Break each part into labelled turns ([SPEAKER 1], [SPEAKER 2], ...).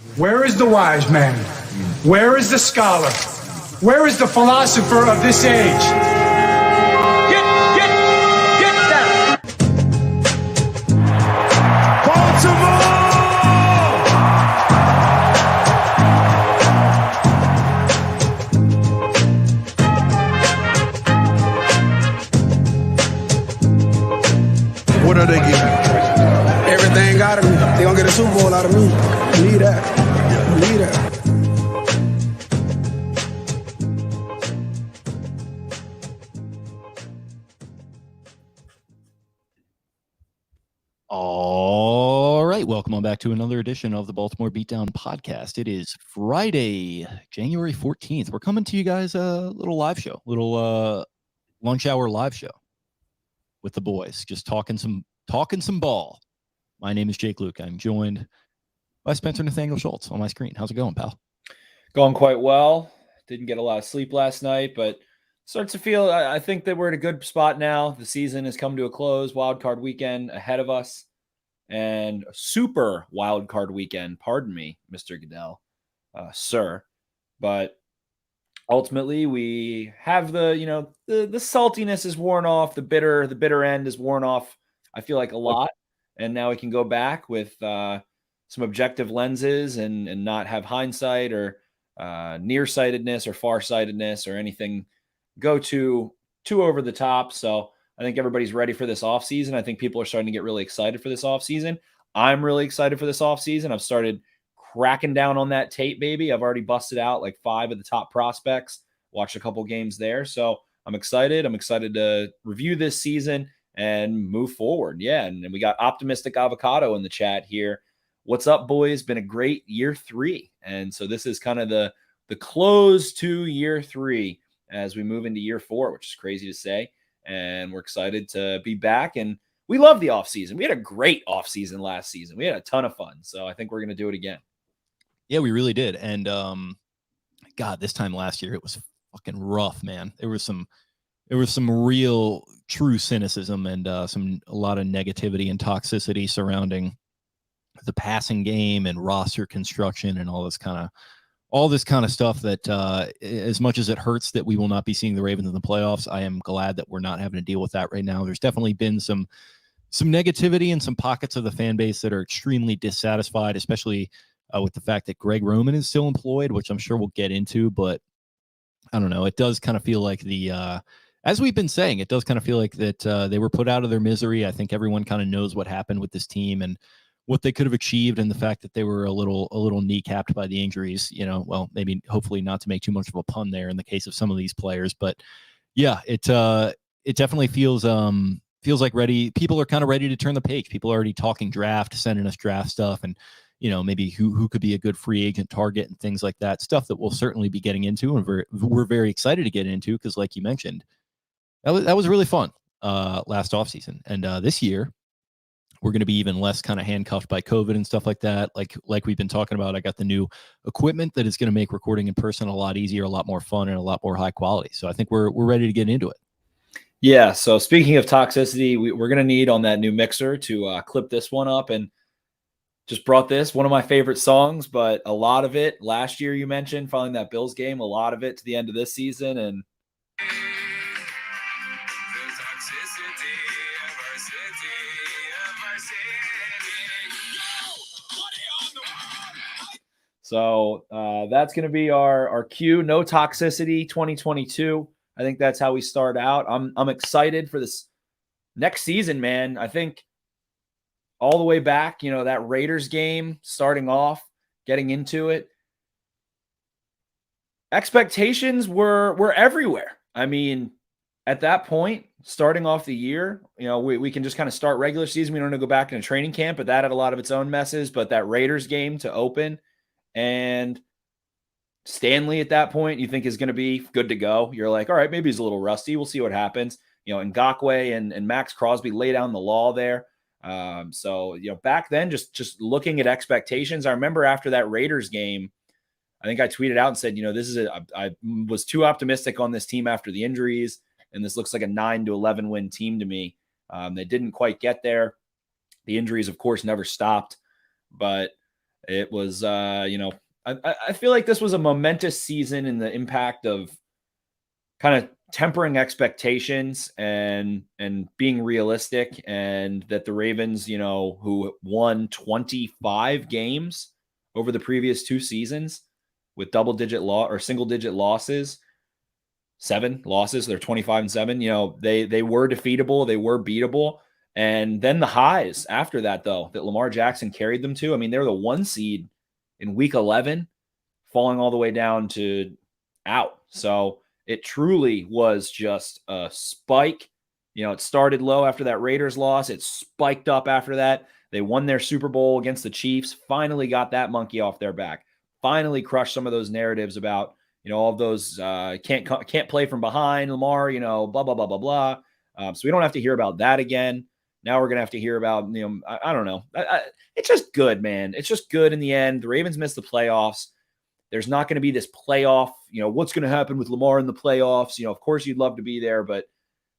[SPEAKER 1] Where is the wise man? Where is the scholar? Where is the philosopher of this age? Get down! Baltimore!
[SPEAKER 2] What are they getting?
[SPEAKER 3] Everything out of me. They gonna get a Super Bowl out of me. Believe that. Believe that.
[SPEAKER 4] All right, welcome on back to another edition of the Baltimore Beatdown podcast. It is Friday, January 14th. We're coming to you guys a little live show, little lunch hour live show with the boys, just talking some ball. My name is Jake Luke. I'm joined by Spencer Nathaniel Schultz on my screen. How's it going, pal?
[SPEAKER 5] Going quite well. Didn't get a lot of sleep last night, but starts to feel, I think that we're at a good spot now. The season has come to a close. Wild card weekend ahead of us, and a super wild card weekend. Pardon me, Mr. Goodell, sir. But ultimately, we have the saltiness is worn off. The bitter end is worn off. I feel like a lot. And now we can go back with some objective lenses and not have hindsight or nearsightedness or farsightedness or anything go too over the top. So I think everybody's ready for this offseason. I think people are starting to get really excited for this offseason. I'm really excited for this offseason. I've started cracking down on that tape, baby. I've already busted out like 5 of the top prospects, watched a couple games there. So I'm excited. I'm excited to review this season and move forward. Yeah. And we got Optimistic Avocado in the chat here. What's up, boys? Been a great year 3. And so this is kind of the close to year 3 as we move into year 4, which is crazy to say. And we're excited to be back. And we love the offseason. We had a great offseason last season. We had a ton of fun. So I think we're going to do it again.
[SPEAKER 4] Yeah, we really did. And God, this time last year, it was fucking rough, man. There was some real true cynicism and a lot of negativity and toxicity surrounding the passing game and roster construction and all this kind of stuff that as much as it hurts that we will not be seeing the Ravens in the playoffs, I am glad that we're not having to deal with that right now. There's definitely been some negativity and some pockets of the fan base that are extremely dissatisfied, especially with the fact that Greg Roman is still employed, which I'm sure we'll get into, but I don't know. It does kind of feel like as we've been saying, it does kind of feel like that they were put out of their misery. I think everyone kind of knows what happened with this team and what they could have achieved, and the fact that they were a little kneecapped by the injuries. Well, maybe hopefully not to make too much of a pun there in the case of some of these players, but yeah, it definitely feels like people are kind of ready to turn the page. People are already talking draft, sending us draft stuff, and maybe who could be a good free agent target and things like that. Stuff that we'll certainly be getting into, and we're very excited to get into because, like you mentioned, that was really fun last offseason. And this year, we're going to be even less kind of handcuffed by COVID and stuff like that. Like we've been talking about, I got the new equipment that is going to make recording in person a lot easier, a lot more fun, and a lot more high quality. So I think we're ready to get into it.
[SPEAKER 5] Yeah. So speaking of toxicity, we're going to need on that new mixer to clip this one up, and just brought this, one of my favorite songs, but a lot of it last year you mentioned following that Bills game, a lot of it to the end of this season. And so that's going to be our cue. No Toxicity 2022. I think that's how we start out. I'm excited for this next season, man. I think all the way back, that Raiders game, starting off, getting into it, expectations were everywhere. I mean, at that point, starting off the year, we can just kind of start regular season. We don't want to go back into training camp, but that had a lot of its own messes. But that Raiders game to open, and Stanley at that point, you think is going to be good to go. You're like, all right, maybe he's a little rusty. We'll see what happens. Ngakoue and Max Crosby lay down the law there. So back then, just looking at expectations, I remember after that Raiders game, I think I tweeted out and said, I was too optimistic on this team after the injuries, and this looks like a 9-11 win team to me. They didn't quite get there. The injuries, of course, never stopped, but It was, I feel like this was a momentous season in the impact of kind of tempering expectations and being realistic, and that the Ravens, who won 25 games over the previous 2 seasons with double digit or single digit losses, 7 losses, they're 25-7. They were defeatable, they were beatable. And then the highs after that, though, that Lamar Jackson carried them to. I mean, they were the 1 seed in week 11, falling all the way down to out. So it truly was just a spike. It started low after that Raiders loss. It spiked up after that. They won their Super Bowl against the Chiefs, finally got that monkey off their back, finally crushed some of those narratives about, all of those can't play from behind Lamar, blah, blah, blah, blah, blah. So we don't have to hear about that again. Now we're going to have to hear about, I don't know. It's just good, man. It's just good in the end. The Ravens missed the playoffs. There's not going to be this playoff, what's going to happen with Lamar in the playoffs? Of course you'd love to be there, but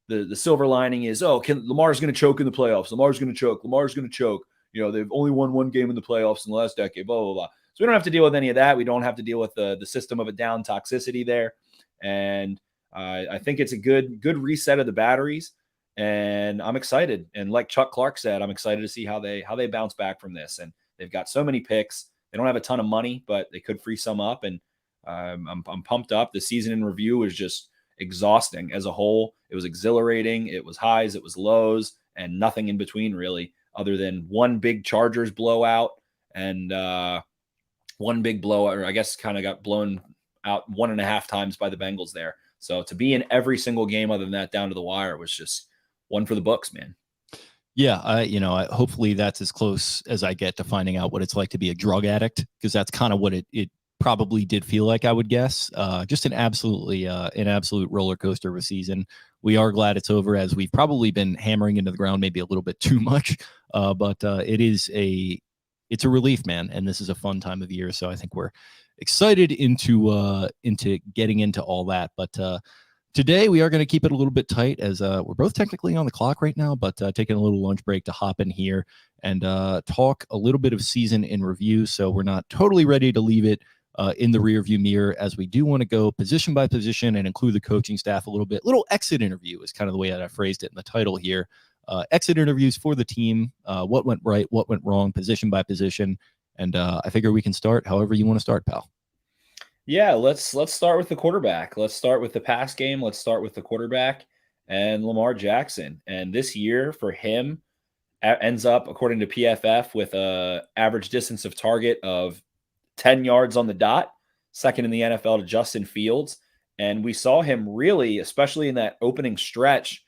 [SPEAKER 5] the silver lining is, Lamar's going to choke in the playoffs. Lamar's going to choke. Lamar's going to choke. They've only won 1 game in the playoffs in the last decade, blah, blah, blah. So we don't have to deal with any of that. We don't have to deal with the system of a down toxicity there. And I think it's a good reset of the batteries. And I'm excited. And like Chuck Clark said, I'm excited to see how they bounce back from this. And they've got so many picks. They don't have a ton of money, but they could free some up. And I'm pumped up. The season in review was just exhausting as a whole. It was exhilarating. It was highs, it was lows, and nothing in between really, other than one big Chargers blowout and one big blowout, or I guess kind of got blown out 1.5 times by the Bengals there. So to be in every single game other than that down to the wire was just one for the books, man.
[SPEAKER 4] Yeah, hopefully that's as close as I get to finding out what it's like to be a drug addict, because that's kind of what it probably did feel like, I would guess. Just an absolute roller coaster of a season. We are glad it's over, as we've probably been hammering into the ground maybe a little bit too much. But it's a relief, man, and this is a fun time of year. So I think we're excited into getting into all that. But today, we are going to keep it a little bit tight, as we're both technically on the clock right now, but taking a little lunch break to hop in here and talk a little bit of season in review. So we're not totally ready to leave it in the rearview mirror, as we do want to go position by position and include the coaching staff a little bit. Little exit interview is kind of the way that I phrased it in the title here. Exit interviews for the team. What went right, what went wrong, position by position. And I figure we can start however you want to start, pal.
[SPEAKER 5] Yeah, let's start with the quarterback. Let's start with the pass game. Let's start with the quarterback and Lamar Jackson. And this year for him ends up, according to PFF, with a average distance of target of 10 yards on the dot, second in the NFL to Justin Fields. And we saw him really, especially in that opening stretch,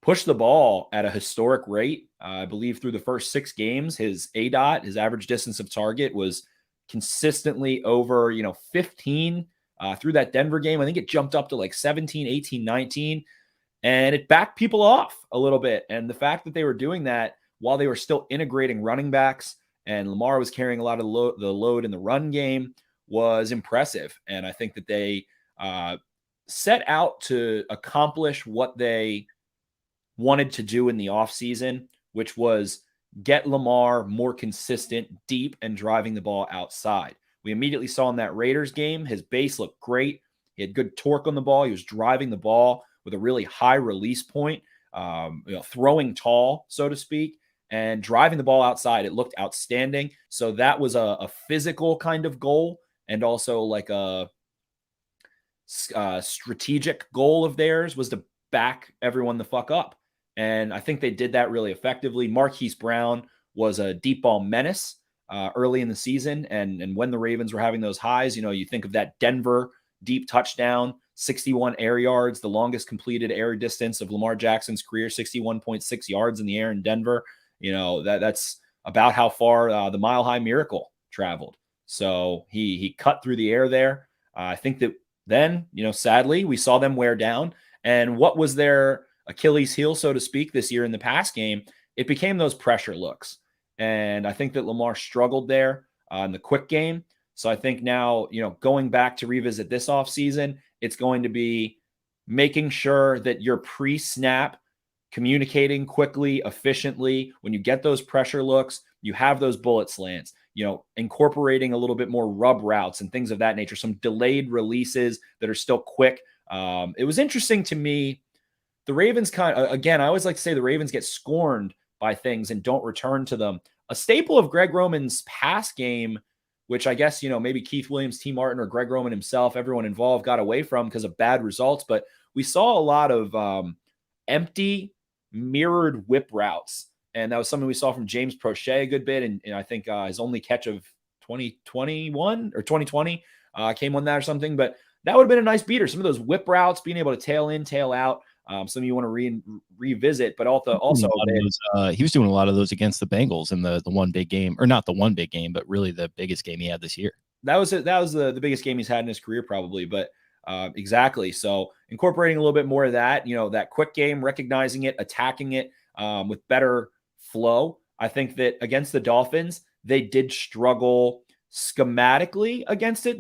[SPEAKER 5] push the ball at a historic rate. I believe through the first 6 games, his ADOT, his average distance of target, was consistently over 15 through that Denver game. I think it jumped up to like 17, 18, 19, and it backed people off a little bit. And the fact that they were doing that while they were still integrating running backs and Lamar was carrying a lot of the load in the run game was impressive. And I think that they set out to accomplish what they wanted to do in the offseason, which was get Lamar more consistent, deep, and driving the ball outside. We immediately saw in that Raiders game, his base looked great. He had good torque on the ball. He was driving the ball with a really high release point, throwing tall, so to speak, and driving the ball outside. It looked outstanding. So that was a physical kind of goal, and also like a strategic goal of theirs was to back everyone the fuck up. And I think they did that really effectively. Marquise Brown was a deep ball menace early in the season. And when the Ravens were having those highs, you think of that Denver deep touchdown, 61 air yards, the longest completed air distance of Lamar Jackson's career, 61.6 yards in the air in Denver. That's about how far the Mile High Miracle traveled. So he cut through the air there. I think that then, sadly, we saw them wear down. And what was their Achilles heel, so to speak, this year in the pass game? It became those pressure looks. And I think that Lamar struggled there in the quick game. So I think now, going back to revisit this offseason, it's going to be making sure that you're pre-snap communicating quickly, efficiently. When you get those pressure looks, you have those bullet slants. incorporating a little bit more rub routes and things of that nature, some delayed releases that are still quick. It was interesting to me. The Ravens again, I always like to say the Ravens get scorned by things and don't return to them. A staple of Greg Roman's pass game, which I guess, maybe Keith Williams, T. Martin, or Greg Roman himself, everyone involved got away from because of bad results. But we saw a lot of empty mirrored whip routes. And that was something we saw from James Prochet a good bit. And I think his only catch of 2021 or 2020 came on that or something. But that would have been a nice beater. Some of those whip routes, being able to tail in, tail out. Some you want to revisit, but also
[SPEAKER 4] he was doing a lot of those against the Bengals in the one big game, or not the one big game, but really the biggest game he had this year.
[SPEAKER 5] That was the biggest game he's had in his career, probably. But exactly. So incorporating a little bit more of that, that quick game, recognizing it, attacking it with better flow. I think that against the Dolphins, they did struggle schematically against it.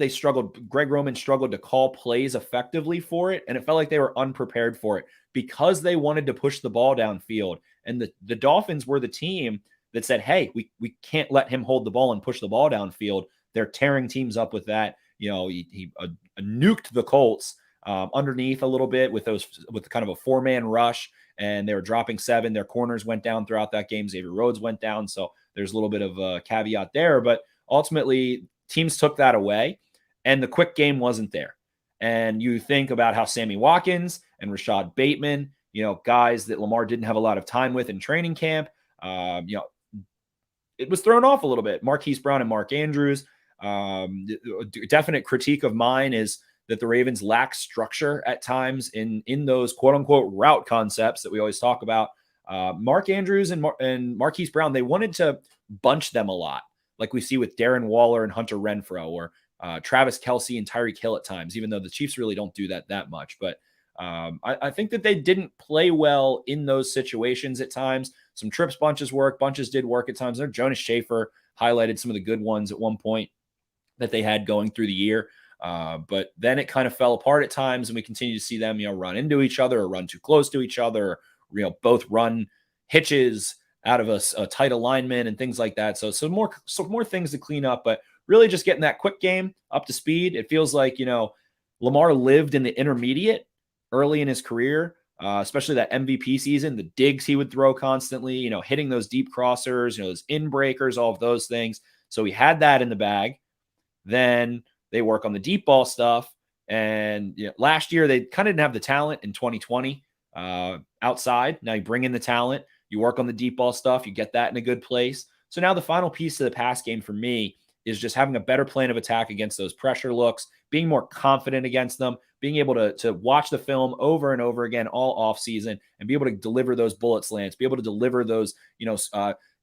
[SPEAKER 5] Greg Roman struggled to call plays effectively for it. And it felt like they were unprepared for it because they wanted to push the ball downfield. And the Dolphins were the team that said, hey, we can't let him hold the ball and push the ball downfield. They're tearing teams up with that. He nuked the Colts underneath a little bit with kind of a 4-man rush, and they were dropping 7. Their corners went down throughout that game. Xavier Rhodes went down. So there's a little bit of a caveat there, but ultimately teams took that away and the quick game wasn't there. And you think about how Sammy Watkins and Rashad Bateman, guys that Lamar didn't have a lot of time with in training camp, it was thrown off a little bit. Marquise Brown and Mark Andrews. Definite critique of mine is that the Ravens lack structure at times in those quote unquote route concepts that we always talk about. Mark Andrews and Marquise Brown, they wanted to bunch them a lot, like we see with Darren Waller and Hunter Renfrow, or Travis Kelce and Tyreek Hill at times, even though the Chiefs really don't do that much. But I think that they didn't play well in those situations at times. Some trips bunches did work at times. Jonas Schaefer highlighted some of the good ones at one point that they had going through the year. But then it kind of fell apart at times, and we continue to see them, run into each other or run too close to each other, or, both run hitches out of a tight alignment and things like that. So more things to clean up, but really just getting that quick game up to speed. It feels like, Lamar lived in the intermediate early in his career, especially that MVP season, the digs he would throw constantly, hitting those deep crossers, those in breakers, all of those things. So he had that in the bag. Then they work on the deep ball stuff. And last year they kind of didn't have the talent in 2020 outside. Now you bring in the talent. You work on the deep ball stuff. You get that in a good place. So now the final piece of the pass game for me is just having a better plan of attack against those pressure looks, being more confident against them, being able to watch the film over and over again all off season and be able to deliver those bullet slants, be able to deliver those,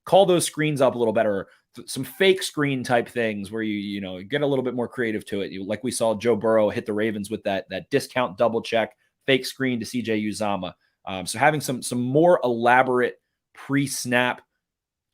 [SPEAKER 5] call those screens up a little better, some fake screen type things where you get a little bit more creative to it. Like we saw Joe Burrow hit the Ravens with that discount double check fake screen to CJ Uzama. So having some more elaborate pre-snap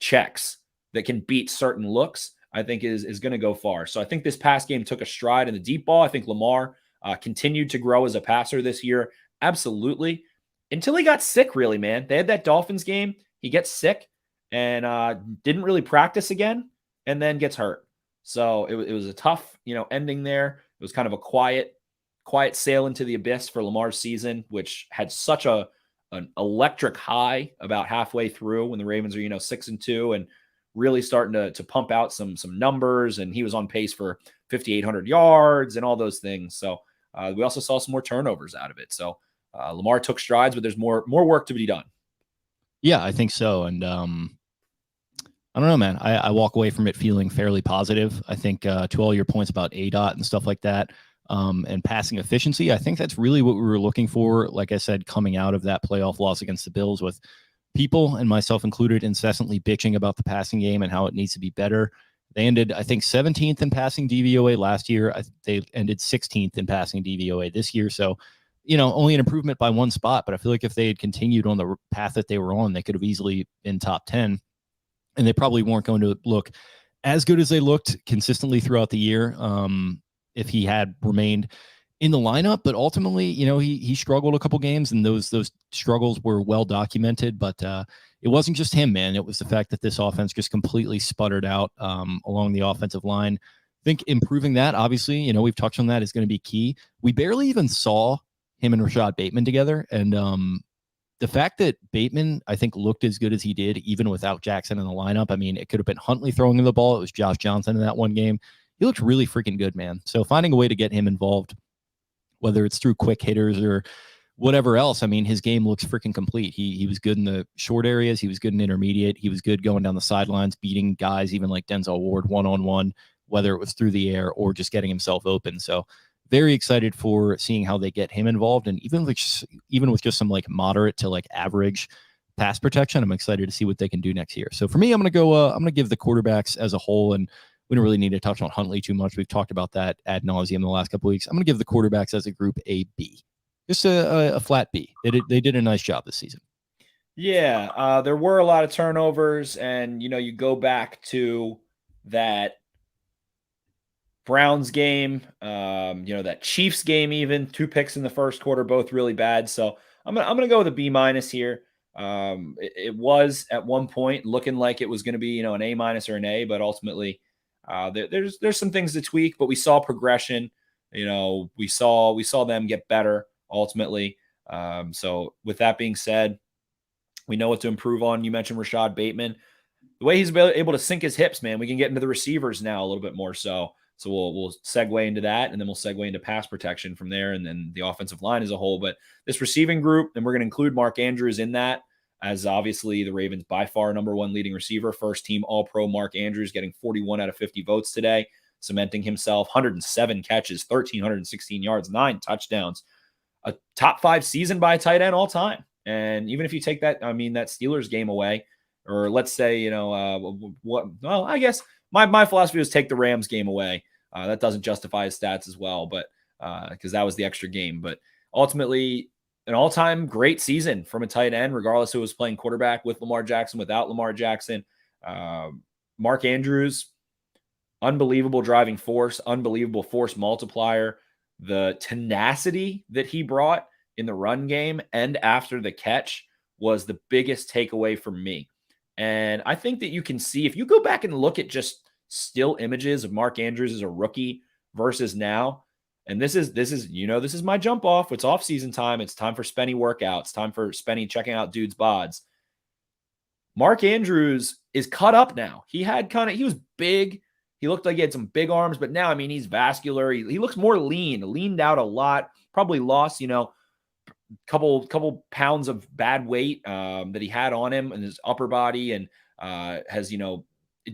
[SPEAKER 5] checks that can beat certain looks, I think is going to go far. So I think this pass game took a stride in the deep ball. I think Lamar continued to grow as a passer this year. Absolutely. Until he got sick, really, man. They had that Dolphins game. He gets sick and didn't really practice again and then gets hurt. So it was a tough, ending there. It was kind of a quiet sail into the abyss for Lamar's season, which had such an electric high about halfway through when the Ravens are, 6-2 and really starting to pump out some numbers. And he was on pace for 5,800 yards and all those things. So we also saw some more turnovers out of it. So Lamar took strides, but there's more work to be done.
[SPEAKER 4] Yeah, I think so. And I don't know, man. I walk away from it feeling fairly positive. I think to all your points about ADOT and stuff like that, and passing efficiency, I think that's really what we were looking for. Like I said, coming out of that playoff loss against the Bills, with people, and myself included, incessantly bitching about the passing game and how it needs to be better. They ended, I think, 17th in passing DVOA last year. They ended 16th in passing DVOA this year. So, only an improvement by one spot. But I feel like if they had continued on the path that they were on, they could have easily been top 10. And they probably weren't going to look as good as they looked consistently throughout the year if he had remained in the lineup, but ultimately, he struggled a couple games, and those struggles were well documented. But it wasn't just him, man. It was the fact that this offense just completely sputtered out along the offensive line. I think improving that, obviously, we've touched on that, is going to be key. We barely even saw him and Rashad Bateman together, and the fact that Bateman, I think, looked as good as he did even without Jackson in the lineup. I mean, it could have been Huntley throwing him the ball. It was Josh Johnson in that one game. He looked really freaking good, man. So finding a way to get him involved, whether it's through quick hitters or whatever else, I mean, his game looks freaking complete. He was good in the short areas. He was good in intermediate. He was good going down the sidelines, beating guys, even like Denzel Ward one-on-one, whether it was through the air or just getting himself open. So very excited for seeing how they get him involved. And even with just some like moderate to like average pass protection, I'm excited to see what they can do next year. So for me, I'm going to give the quarterbacks as a whole, and we don't really need to touch on Huntley too much. We've talked about that ad nauseum the last couple of weeks. I'm going to give the quarterbacks as a group a B, just a flat B. They did a nice job this season.
[SPEAKER 5] Yeah, there were a lot of turnovers, and you go back to that Browns game, that Chiefs game, even 2 picks in the first quarter, both really bad. So I'm gonna go with a B- here. It was at one point looking like it was going to be an A- or an A, but ultimately there's some things to tweak. But we saw progression. We saw them get better ultimately. So with that being said, we know what to improve on. You mentioned Rashad Bateman, the way he's able to sink his hips, man. We can get into the receivers now a little bit more so. So we'll segue into that, and then we'll segue into pass protection from there, and then the offensive line as a whole. But this receiving group, and we're going to include Mark Andrews in that, as obviously the Ravens by far #1 leading receiver, first team All-Pro Mark Andrews, getting 41 out of 50 votes today, cementing himself, 107 catches, 1,316 yards, 9 touchdowns, a top 5 season by a tight end all time. And even if you take that Steelers game away, or let's say, I guess my philosophy was take the Rams game away. That doesn't justify his stats as well, but because that was the extra game. But ultimately, an all-time great season from a tight end, regardless who was playing quarterback, with Lamar Jackson, without Lamar Jackson. Mark Andrews, unbelievable driving force, unbelievable force multiplier. The tenacity that he brought in the run game and after the catch was the biggest takeaway for me. And I think that you can see, if you go back and look at just still images of Mark Andrews as a rookie versus now, and this is my jump off. It's off season time. It's time for Spenny workouts. Time for Spenny checking out dudes' bods. Mark Andrews is cut up now. He was big. He looked like he had some big arms, but now, he's vascular. He looks more leaned out a lot, probably lost, couple pounds of bad weight that he had on him in his upper body, and has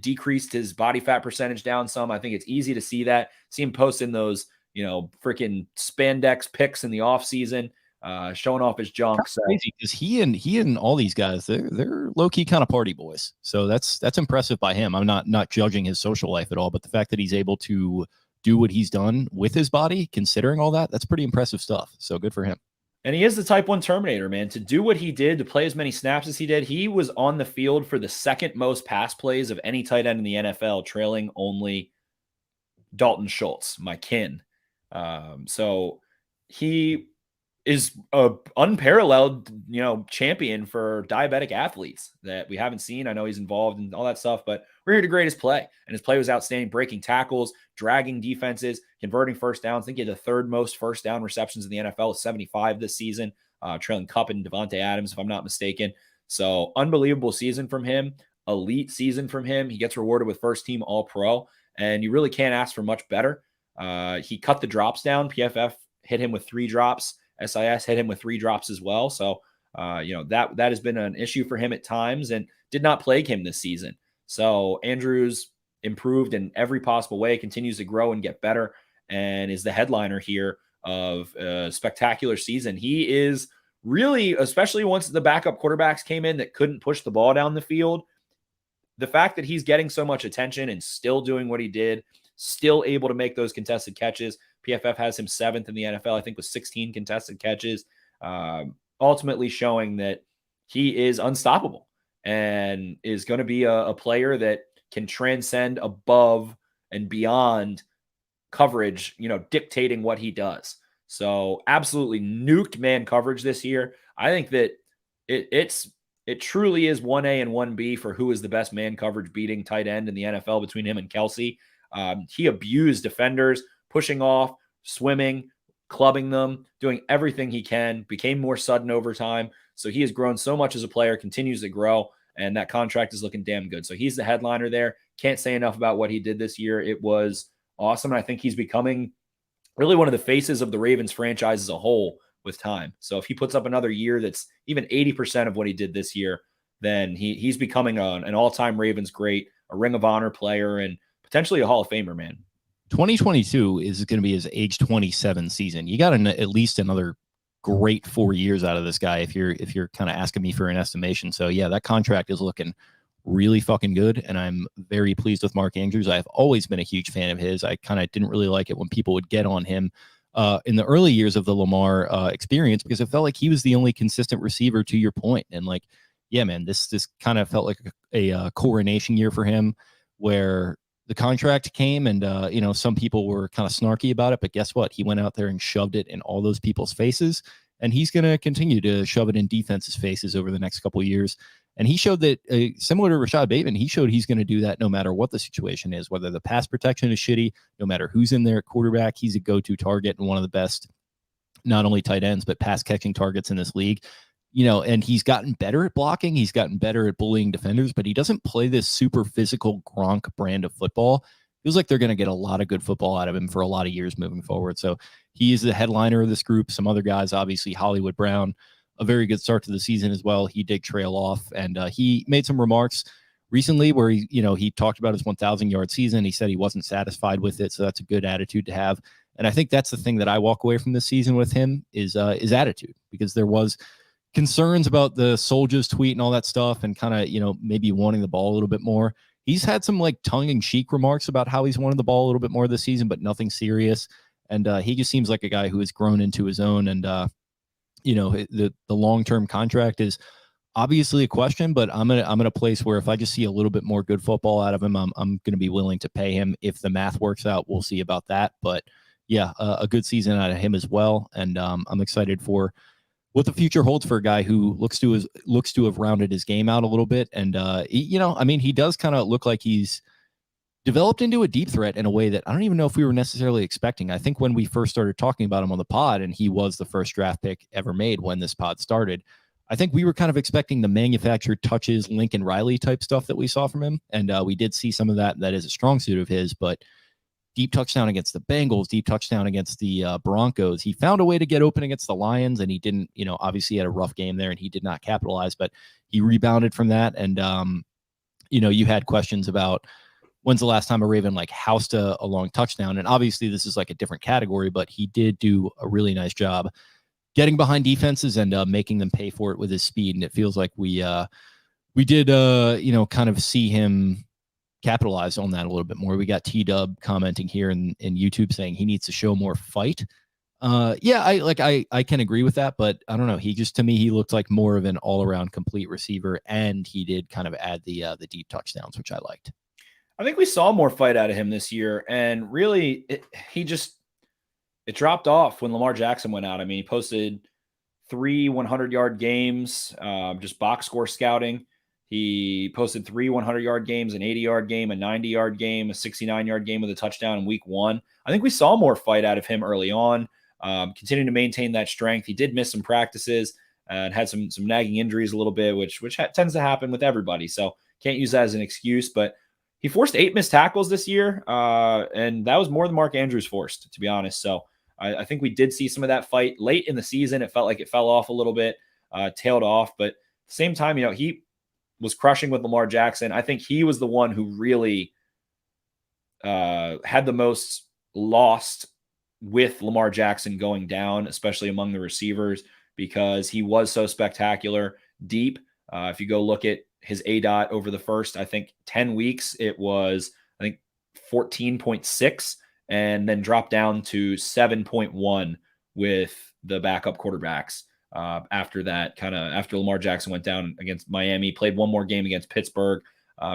[SPEAKER 5] decreased his body fat percentage down some. I think it's easy to see him posting those freaking spandex pics in the off season, showing off his junk.
[SPEAKER 4] That's crazy, because he and all these guys, they're low key kind of party boys. So that's impressive by him. I'm not judging his social life at all, but the fact that he's able to do what he's done with his body, considering all that's pretty impressive stuff. So good for him.
[SPEAKER 5] And he is the type 1 Terminator, man. To do what he did, to play as many snaps as he did, he was on the field for the second most pass plays of any tight end in the NFL, trailing only Dalton Schultz, my kin. So he is a unparalleled, champion for diabetic athletes that we haven't seen. I know he's involved in all that stuff, but we're here to grade his play. And his play was outstanding, breaking tackles, dragging defenses, converting first downs. I think he had the 3rd most first down receptions in the NFL, 75 this season, trailing Kupp and Devontae Adams, if I'm not mistaken. So unbelievable season from him, elite season from him. He gets rewarded with first team All-Pro, and you really can't ask for much better. He cut the drops down. PFF hit him with 3 drops. SIS hit him with 3 drops as well. So, that has been an issue for him at times and did not plague him this season. So Andrews improved in every possible way, continues to grow and get better, and is the headliner here of a spectacular season. He is really, especially once the backup quarterbacks came in that couldn't push the ball down the field, the fact that he's getting so much attention and still doing what he did, still able to make those contested catches. PFF has him 7th in the NFL, I think, with 16 contested catches, ultimately showing that he is unstoppable and is going to be a player that can transcend above and beyond coverage, dictating what he does. So absolutely nuked man coverage this year. I think that it truly is 1A and 1B for who is the best man coverage beating tight end in the NFL between him and Kelsey. He abused defenders, pushing off, swimming, clubbing them, doing everything he can, became more sudden over time. So he has grown so much as a player, continues to grow, and that contract is looking damn good. So he's the headliner there. Can't say enough about what he did this year. It was awesome. And I think he's becoming really one of the faces of the Ravens franchise as a whole with time. So if he puts up another year that's even 80% of what he did this year, then he's becoming an all-time Ravens great, a Ring of Honor player, and potentially a Hall of Famer, man.
[SPEAKER 4] 2022 is going to be his age 27 season. You got at least another great 4 years out of this guy if you're kind of asking me for an estimation. So yeah, that contract is looking really fucking good, and I'm very pleased with Mark Andrews. I've always been a huge fan of his. I kind of didn't really like it when people would get on him in the early years of the Lamar experience, because it felt like he was the only consistent receiver, to your point. And like, yeah, man, this kind of felt like a coronation year for him, where the contract came and, some people were kind of snarky about it, but guess what? He went out there and shoved it in all those people's faces, and he's going to continue to shove it in defenses' faces over the next couple of years. And he showed that, similar to Rashad Bateman, he showed he's going to do that no matter what the situation is, whether the pass protection is shitty, no matter who's in there at quarterback. He's a go-to target and one of the best, not only tight ends, but pass catching targets in this league. And he's gotten better at blocking. He's gotten better at bullying defenders, but he doesn't play this super physical Gronk brand of football. Feels like they're going to get a lot of good football out of him for a lot of years moving forward. So he is the headliner of this group. Some other guys, obviously Hollywood Brown, a very good start to the season as well. He did trail off, and he made some remarks recently where he talked about his 1,000-yard season. He said he wasn't satisfied with it, so that's a good attitude to have. And I think that's the thing that I walk away from this season with him is attitude, because there was concerns about the Soldiers tweet and all that stuff, and kind of maybe wanting the ball a little bit more. He's had some like tongue-in-cheek remarks about how he's wanted the ball a little bit more this season, but nothing serious. And he just seems like a guy who has grown into his own, and the long-term contract is obviously a question, but I'm in a place where if I just see a little bit more good football out of him, I'm going to be willing to pay him. If the math works out, we'll see about that. But yeah, a good season out of him as well, and I'm excited for what the future holds for a guy who looks to have rounded his game out a little bit. And he does kind of look like he's developed into a deep threat in a way that I don't even know if we were necessarily expecting. I think when we first started talking about him on the pod, and he was the first draft pick ever made when this pod started, I think we were kind of expecting the manufactured touches, Lincoln Riley type stuff that we saw from him. And we did see some of that. That is a strong suit of his, but deep touchdown against the Bengals, deep touchdown against the Broncos. He found a way to get open against the Lions, and he didn't, obviously had a rough game there and he did not capitalize, but he rebounded from that. And, you had questions about when's the last time a Raven like housed a long touchdown. And obviously this is like a different category, but he did do a really nice job getting behind defenses and making them pay for it with his speed. And it feels like we did, kind of see him capitalize on that a little bit more. We got T-Dub commenting here in YouTube saying he needs to show more fight. I can agree with that, but I don't know. To me, he looked like more of an all-around complete receiver, and he did kind of add the deep touchdowns, which I liked.
[SPEAKER 5] I think we saw more fight out of him this year, and really it dropped off when Lamar Jackson went out. I mean, he posted 3 100-yard games, just box score scouting. He posted 3 100-yard games, an 80-yard game, a 90-yard game, a 69-yard game with a touchdown in week 1. I think we saw more fight out of him early on, continuing to maintain that strength. He did miss some practices and had some nagging injuries a little bit, which tends to happen with everybody. So can't use that as an excuse, but he forced 8 missed tackles this year, and that was more than Mark Andrews forced, to be honest. So I think we did see some of that fight late in the season. It felt like it fell off a little bit, tailed off, but at the same time, he was crushing with Lamar Jackson. I think he was the one who really had the most lost with Lamar Jackson going down, especially among the receivers, because he was so spectacular deep. If you go look at his ADOT over the first, 10 weeks, it was, 14.6, and then dropped down to 7.1 with the backup quarterbacks. After that, after Lamar Jackson went down against Miami, played one more game against Pittsburgh,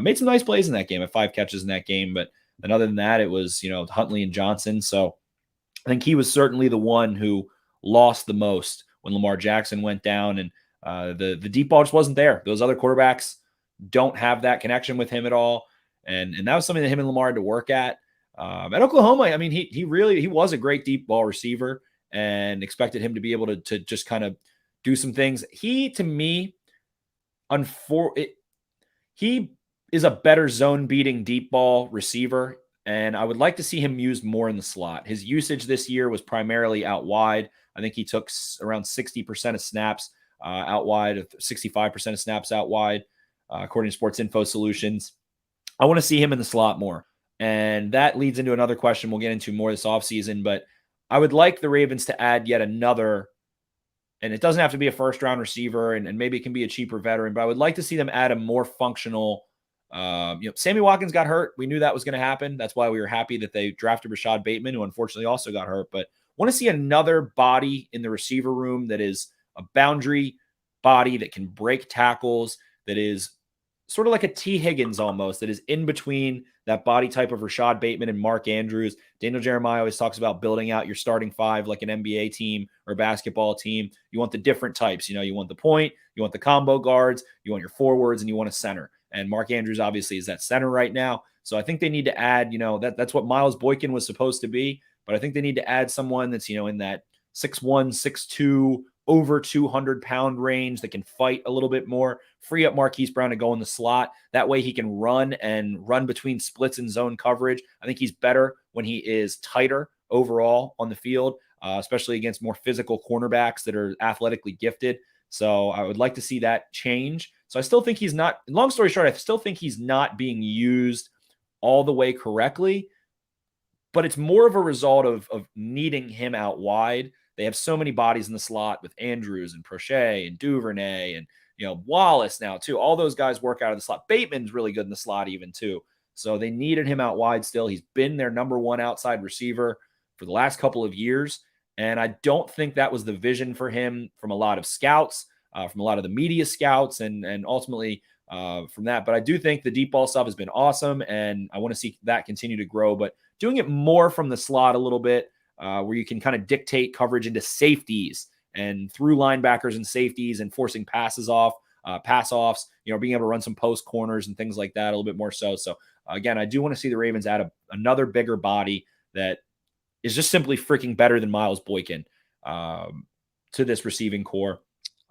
[SPEAKER 5] made some nice plays in that game, had 5 catches in that game. But then other than that, it was, Huntley and Johnson. So I think he was certainly the one who lost the most when Lamar Jackson went down, and the deep ball just wasn't there. Those other quarterbacks don't have that connection with him at all, and that was something that him and Lamar had to work at. At Oklahoma, I mean, he was a great deep ball receiver, and expected him to be able to just kind of do some things. He, to me, he is a better zone beating deep ball receiver, and I would like to see him used more in the slot. His usage this year was primarily out wide. I think he took around 60% of snaps out wide, 65% of snaps out wide, according to Sports Info Solutions. I want to see him in the slot more. And that leads into another question we'll get into more this offseason, but I would like the Ravens to add yet another, and it doesn't have to be a first-round receiver, and maybe it can be a cheaper veteran, but I would like to see them add a more functional Sammy Watkins got hurt. We knew that was going to happen. That's why we were happy that they drafted Rashad Bateman, who unfortunately also got hurt. But want to see another body in the receiver room that is a boundary body that can break tackles, that is sort of like a T. Higgins almost, that is in between that body type of Rashad Bateman and Mark Andrews. Daniel Jeremiah always talks about building out your starting five like an NBA team or a basketball team. You want the different types. You want the point, you want the combo guards, you want your forwards, and you want a center. And Mark Andrews obviously is that center right now. So I think they need to add, that's what Miles Boykin was supposed to be. But I think they need to add someone that's, in that 6'1", 6'2", over 200-pound range that can fight a little bit more, free up Marquise Brown to go in the slot. That way he can run between splits and zone coverage. I think he's better when he is tighter overall on the field, especially against more physical cornerbacks that are athletically gifted. So I would like to see that change. So I still think he's not, long story short, I still think he's not being used all the way correctly, but it's more of a result of needing him out wide. They have so many bodies in the slot with Andrews and Prochet and Duvernay and, Wallace now too. All those guys work out of the slot. Bateman's really good in the slot even too. So they needed him out wide still. He's been their number one outside receiver for the last couple of years. And I don't think that was the vision for him from a lot of scouts, from a lot of the media scouts, and ultimately from that. But I do think the deep ball stuff has been awesome, and I want to see that continue to grow. But doing it more from the slot a little bit, where you can kind of dictate coverage into safeties and through linebackers and safeties and forcing passes off, pass offs, being able to run some post corners and things like that a little bit more so. So again, I do want to see the Ravens add another bigger body that is just simply freaking better than Miles Boykin to this receiving core.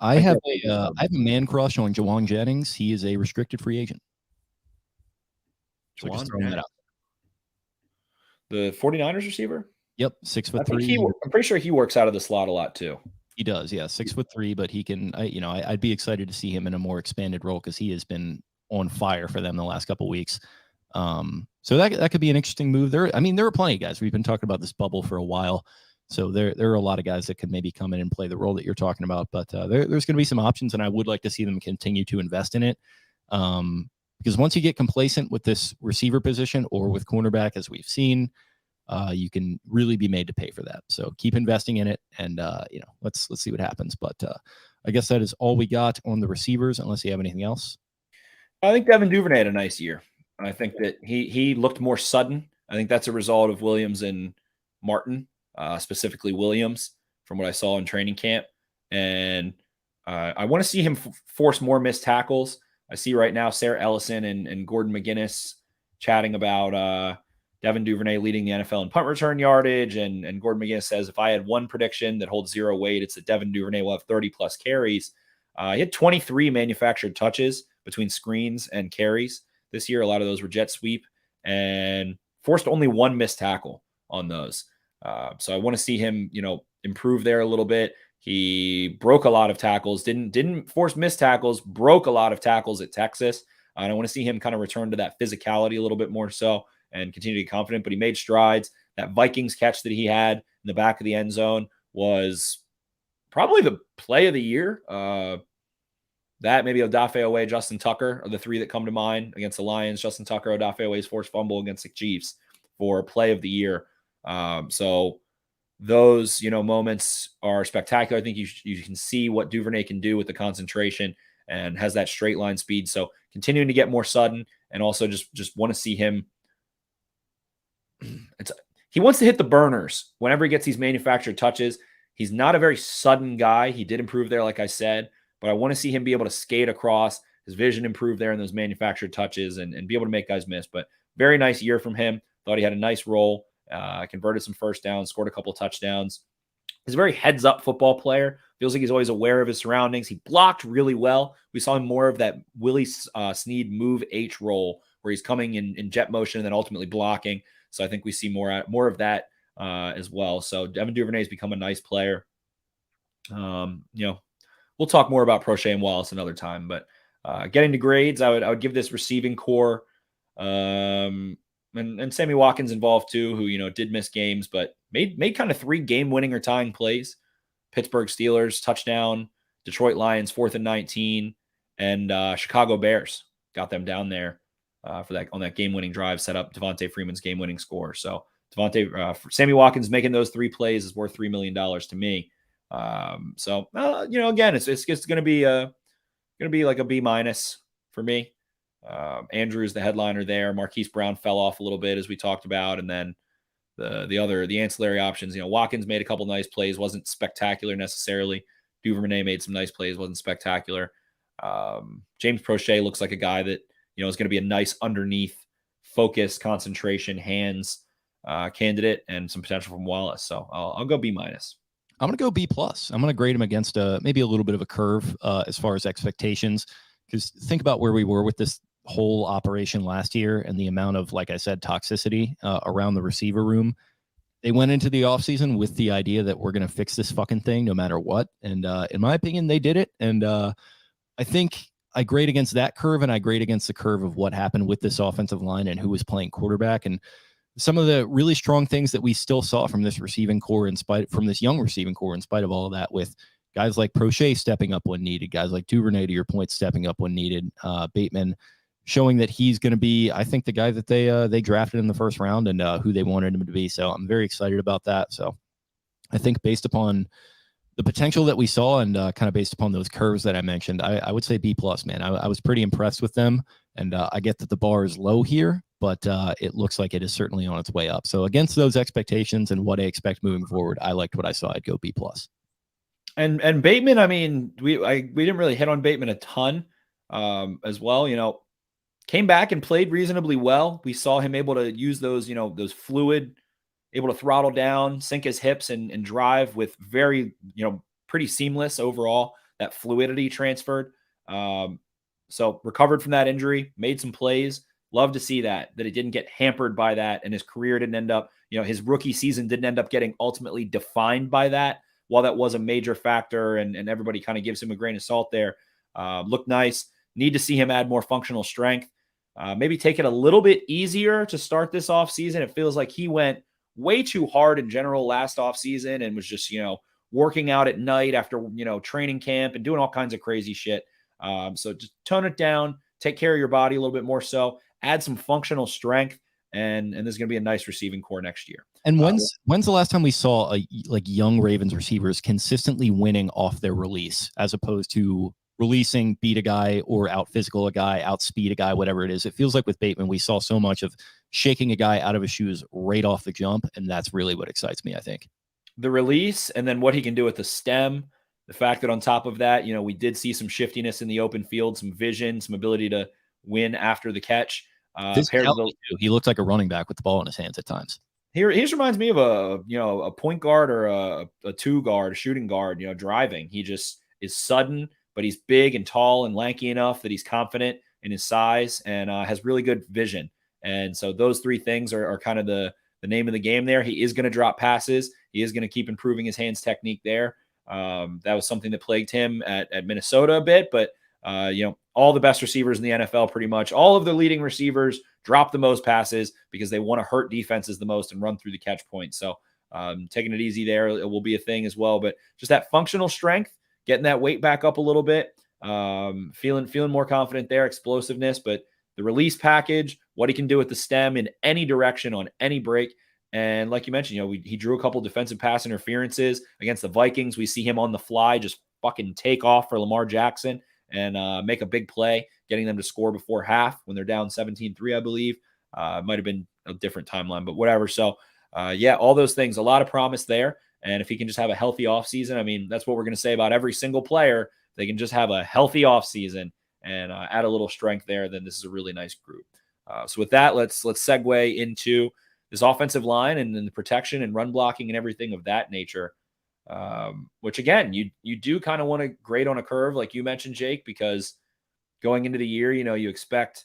[SPEAKER 4] I have a man crush on Jawan Jennings. He is a restricted free agent. So just throwing that out.
[SPEAKER 5] The 49ers receiver?
[SPEAKER 4] Yep, 6'3".
[SPEAKER 5] I'm pretty sure he works out of the slot a lot too.
[SPEAKER 4] He does, yeah, 6'3", but he can. I'd be excited to see him in a more expanded role because he has been on fire for them the last couple of weeks. So that could be an interesting move. There are plenty of guys. We've been talking about this bubble for a while. So there are a lot of guys that could maybe come in and play the role that you're talking about. But there's going to be some options, and I would like to see them continue to invest in it. Because once you get complacent with this receiver position or with cornerback, as we've seen, you can really be made to pay for that. So keep investing in it, and let's see what happens. But I guess that is all we got on the receivers, unless you have anything else.
[SPEAKER 5] I think Devin Duvernay had a nice year. I think that he looked more sudden. I think that's a result of Williams and Martin, specifically Williams, from what I saw in training camp. And I want to see him force more missed tackles. I see right now Sarah Ellison and Gordon McGinnis chatting about Devin Duvernay leading the NFL in punt return yardage. And Gordon McGinnis says, if I had one prediction that holds zero weight, it's that Devin Duvernay will have 30-plus carries. He had 23 manufactured touches between screens and carries this year. A lot of those were jet sweep, and forced only one missed tackle on those. So I want to see him, improve there a little bit. He broke a lot of tackles, didn't force missed tackles, broke a lot of tackles at Texas. And I want to see him kind of return to that physicality a little bit more so and continue to be confident, but he made strides. That Vikings catch that he had in the back of the end zone was probably the play of the year. That maybe Odafe Owe, Justin Tucker are the three that come to mind against the Lions. Justin Tucker, Odafe Owe's forced fumble against the Chiefs for play of the year. So those, moments are spectacular. I think you can see what Duvernay can do with the concentration and has that straight line speed. So continuing to get more sudden, and also just want to see him. he wants to hit the burners whenever he gets these manufactured touches. He's not a very sudden guy. He did improve there, like I said, but I want to see him be able to skate across, his vision improve there in those manufactured touches and be able to make guys miss. But very nice year from him. Thought he had a nice role, converted some first downs, scored a couple touchdowns. He's a very heads-up football player. Feels like he's always aware of his surroundings. He blocked really well. We saw him more of that Willie Snead move H role where he's coming in jet motion and then ultimately blocking. So I think we see more of that as well. So Devin Duvernay has become a nice player. We'll talk more about Prochet and Wallace another time, but getting to grades, I would give this receiving core, and Sammy Watkins involved too, who did miss games, but made kind of 3 game-winning or tying plays. Pittsburgh Steelers touchdown, Detroit Lions 4th and 19, and Chicago Bears got them down there for that on that game-winning drive, set up Devontae Freeman's game-winning score. So Sammy Watkins making those 3 plays is worth $3 million to me. Again, it's going to be like a B- for me. Andrews, the headliner there. Marquise Brown fell off a little bit as we talked about, and then the ancillary options. Watkins made a couple nice plays, wasn't spectacular necessarily. Duvernay made some nice plays, wasn't spectacular. James Prochet looks like a guy that is going to be a nice underneath focus, concentration, hands candidate, and some potential from Wallace. So I'll go B-.
[SPEAKER 4] I'm going to go B+. I'm going to grade him against maybe a little bit of a curve as far as expectations, because think about where we were with this whole operation last year and the amount of, like I said, toxicity around the receiver room. They went into the offseason with the idea that we're going to fix this fucking thing no matter what. And in my opinion, they did it. And I think I grade against that curve, and I grade against the curve of what happened with this offensive line and who was playing quarterback. And some of the really strong things that we still saw from this receiving core from this young receiving core, in spite of all of that, with guys like Prochet stepping up when needed, guys like Duvernay, to your point, stepping up when needed, Bateman showing that he's going to be, I think, the guy that they drafted in the first round and who they wanted him to be. So I'm very excited about that. So I think based upon the potential that we saw and kind of based upon those curves that I mentioned, I would say B+, man. I was pretty impressed with them. And I get that the bar is low here, but it looks like it is certainly on its way up. So against those expectations and what I expect moving forward, I liked what I saw. I'd go B+.
[SPEAKER 5] And Bateman, I mean, we didn't really hit on Bateman a ton as well. Came back and played reasonably well. We saw him able to use those fluid, able to throttle down, sink his hips and drive with very, pretty seamless overall. That fluidity transferred. So recovered from that injury, made some plays. Love to see that he didn't get hampered by that, and his career didn't end up, his rookie season didn't end up getting ultimately defined by that. While that was a major factor and everybody kind of gives him a grain of salt there, looked nice. Need to see him add more functional strength. Maybe take it a little bit easier to start this offseason. It feels like he went way too hard in general last offseason and was just, working out at night after, training camp and doing all kinds of crazy shit. So just tone it down, take care of your body a little bit more so, add some functional strength, and there's going to be a nice receiving core next year.
[SPEAKER 4] And when's the last time we saw young Ravens receivers consistently winning off their release as opposed to releasing, beat a guy or out physical a guy, outspeed a guy, whatever it is? It feels like with Bateman, we saw so much of shaking a guy out of his shoes right off the jump. And that's really what excites me, I think.
[SPEAKER 5] The release, and then what he can do with the stem. The fact that on top of that, we did see some shiftiness in the open field, some vision, some ability to win after the catch.
[SPEAKER 4] He looked like a running back with the ball in his hands at times.
[SPEAKER 5] He reminds me of a point guard or a two guard, a shooting guard, driving. He just is sudden, but he's big and tall and lanky enough that he's confident in his size and has really good vision. And so those 3 things are kind of the name of the game there. He is going to drop passes. He is going to keep improving his hands technique there. That was something that plagued him at Minnesota a bit, but all the best receivers in the NFL, pretty much all of the leading receivers drop the most passes because they want to hurt defenses the most and run through the catch point. So taking it easy there, it will be a thing as well, but just that functional strength, getting that weight back up a little bit, feeling more confident there, explosiveness, but the release package, what he can do with the stem in any direction on any break. And like you mentioned, he drew a couple defensive pass interferences against the Vikings. We see him on the fly, just fucking take off for Lamar Jackson and make a big play, getting them to score before half when they're down 17-3, I believe. It might have been a different timeline, but whatever. So yeah, all those things, a lot of promise there. And if he can just have a healthy offseason, I mean, that's what we're going to say about every single player. They can just have a healthy offseason and add a little strength there, then this is a really nice group. So with that, let's segue into this offensive line and then the protection and run blocking and everything of that nature. Which again, you do kind of want to grade on a curve, like you mentioned, Jake, because going into the year, you expect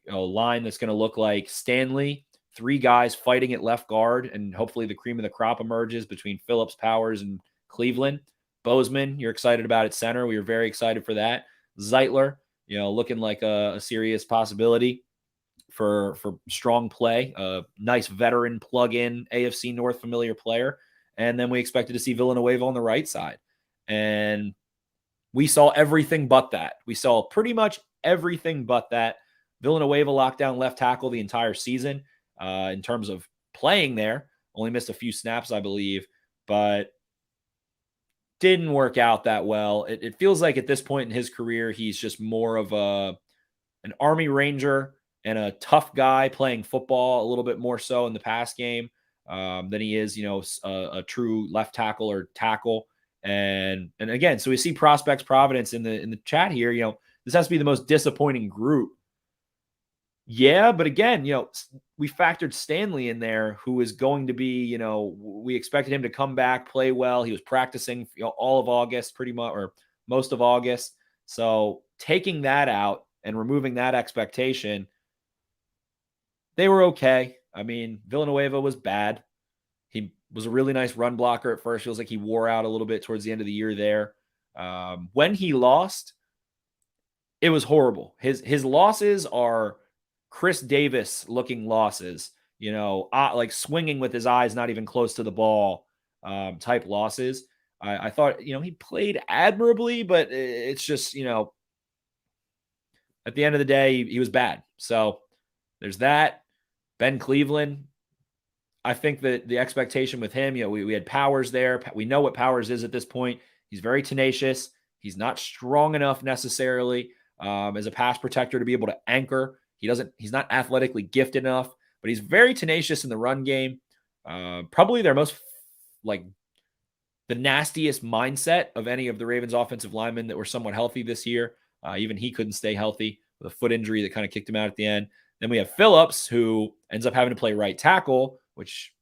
[SPEAKER 5] a line that's going to look like Stanley, 3 guys fighting at left guard, and hopefully the cream of the crop emerges between Phillips, Powers, and Cleveland. Bozeman, you're excited about at center. We were very excited for that. Zeitler, looking like a serious possibility for strong play, a nice veteran plug-in AFC North familiar player. And then we expected to see Villanueva on the right side. And we saw everything but that. We saw pretty much everything but that. Villanueva locked down left tackle the entire season in terms of playing there. Only missed a few snaps, I believe, but didn't work out that well. It feels like at this point in his career, he's just more of an Army Ranger and a tough guy playing football a little bit more so in the pass game than he is, a true left tackle or tackle. And again, so we see prospects Providence in the chat here. This has to be the most disappointing group. Yeah, but again, we factored Stanley in there, who is going to be, we expected him to come back, play well. He was practicing all of August, pretty much, or most of August. So taking that out and removing that expectation, they were okay. I mean, Villanueva was bad. He was a really nice run blocker at first. Feels like he wore out a little bit towards the end of the year there. When he lost, it was horrible. His losses are Chris Davis looking losses, like swinging with his eyes not even close to the ball type losses. I thought, he played admirably, but it's just, at the end of the day, he was bad. So there's that. Ben Cleveland, I think that the expectation with him, we had Powers there. We know what Powers is at this point. He's very tenacious. He's not strong enough necessarily as a pass protector to be able to anchor. He's not athletically gifted enough, but he's very tenacious in the run game. Probably their most the nastiest mindset of any of the Ravens offensive linemen that were somewhat healthy this year. Even he couldn't stay healthy with a foot injury that kind of kicked him out at the end. Then we have Phillips, who ends up having to play right tackle, which,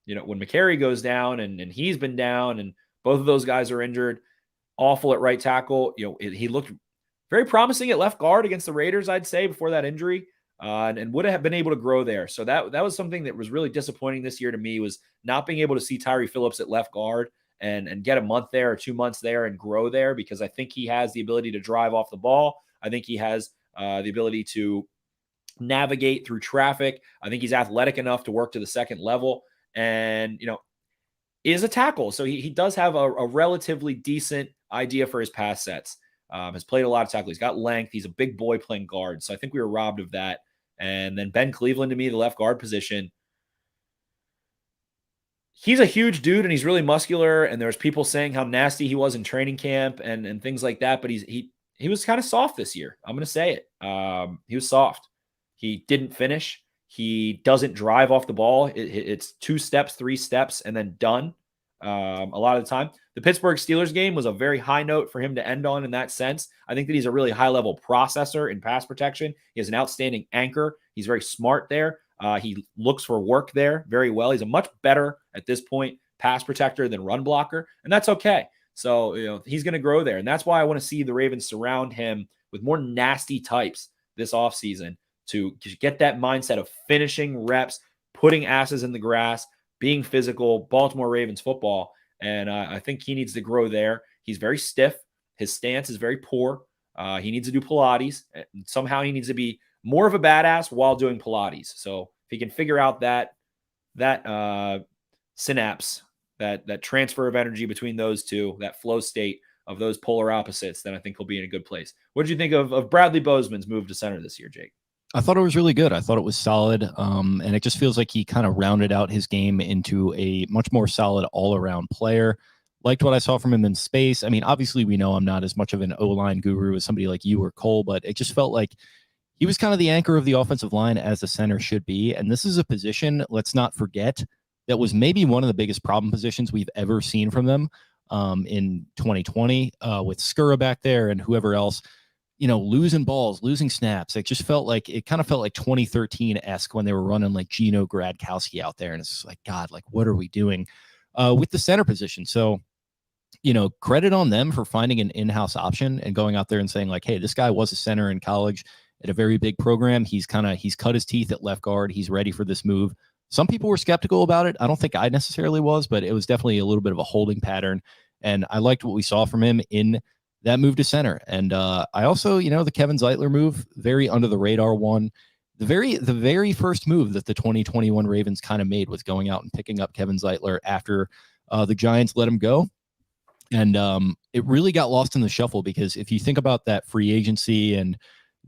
[SPEAKER 5] when McCary goes down and he's been down and both of those guys are injured, awful at right tackle. He looked very promising at left guard against the Raiders, I'd say, before that injury, and would have been able to grow there. So that was something that was really disappointing this year to me, was not being able to see Tyree Phillips at left guard and get a month there or 2 months there and grow there, because I think he has the ability to drive off the ball. I think he has the ability to navigate through traffic. I think he's athletic enough to work to the second level and, is a tackle. So he does have a relatively decent idea for his pass sets. Has played a lot of tackle. He's got length. He's a big boy playing guard. So I think we were robbed of that. And then Ben Cleveland, to me, the left guard position, he's a huge dude and he's really muscular. And there's people saying how nasty he was in training camp and things like that. But he was kind of soft this year. I'm going to say it. He was soft. He didn't finish. He doesn't drive off the ball. It's 2 steps, 3 steps, and then done a lot of the time. The Pittsburgh Steelers game was a very high note for him to end on in that sense. I think that he's a really high-level processor in pass protection. He has an outstanding anchor. He's very smart there. He looks for work there very well. He's a much better, at this point, pass protector than run blocker, and that's okay. So, he's going to grow there, and that's why I want to see the Ravens surround him with more nasty types this offseason to get that mindset of finishing reps, putting asses in the grass, being physical, Baltimore Ravens football. And I think he needs to grow there. He's very stiff. His stance is very poor. He needs to do Pilates. Somehow he needs to be more of a badass while doing Pilates. So if he can figure out that synapse, that transfer of energy between those two, that flow state of those polar opposites, then I think he'll be in a good place. What did you think of Bradley Bozeman's move to center this year, Jake?
[SPEAKER 4] I thought it was really good. I thought it was solid. And it just feels like he kind of rounded out his game into a much more solid all-around player. Liked what I saw from him in space. I mean, obviously we know I'm not as much of an O-line guru as somebody like you or Cole, but it just felt like he was kind of the anchor of the offensive line as a center should be. And this is a position, let's not forget, that was maybe one of the biggest problem positions we've ever seen from them in 2020 with Skura back there and whoever else, losing balls, losing snaps. It kind of felt like 2013-esque when they were running like Gino Gradkowski out there. And it's just like, God, like, what are we doing with the center position? So, credit on them for finding an in-house option and going out there and saying like, hey, this guy was a center in college at a very big program. He's cut his teeth at left guard. He's ready for this move. Some people were skeptical about it. I don't think I necessarily was, but it was definitely a little bit of a holding pattern. And I liked what we saw from him in that move to center. And I also, the Kevin Zeitler move, very under the radar one. The very first move that the 2021 Ravens kind of made was going out and picking up Kevin Zeitler after the Giants let him go. And it really got lost in the shuffle because if you think about that free agency and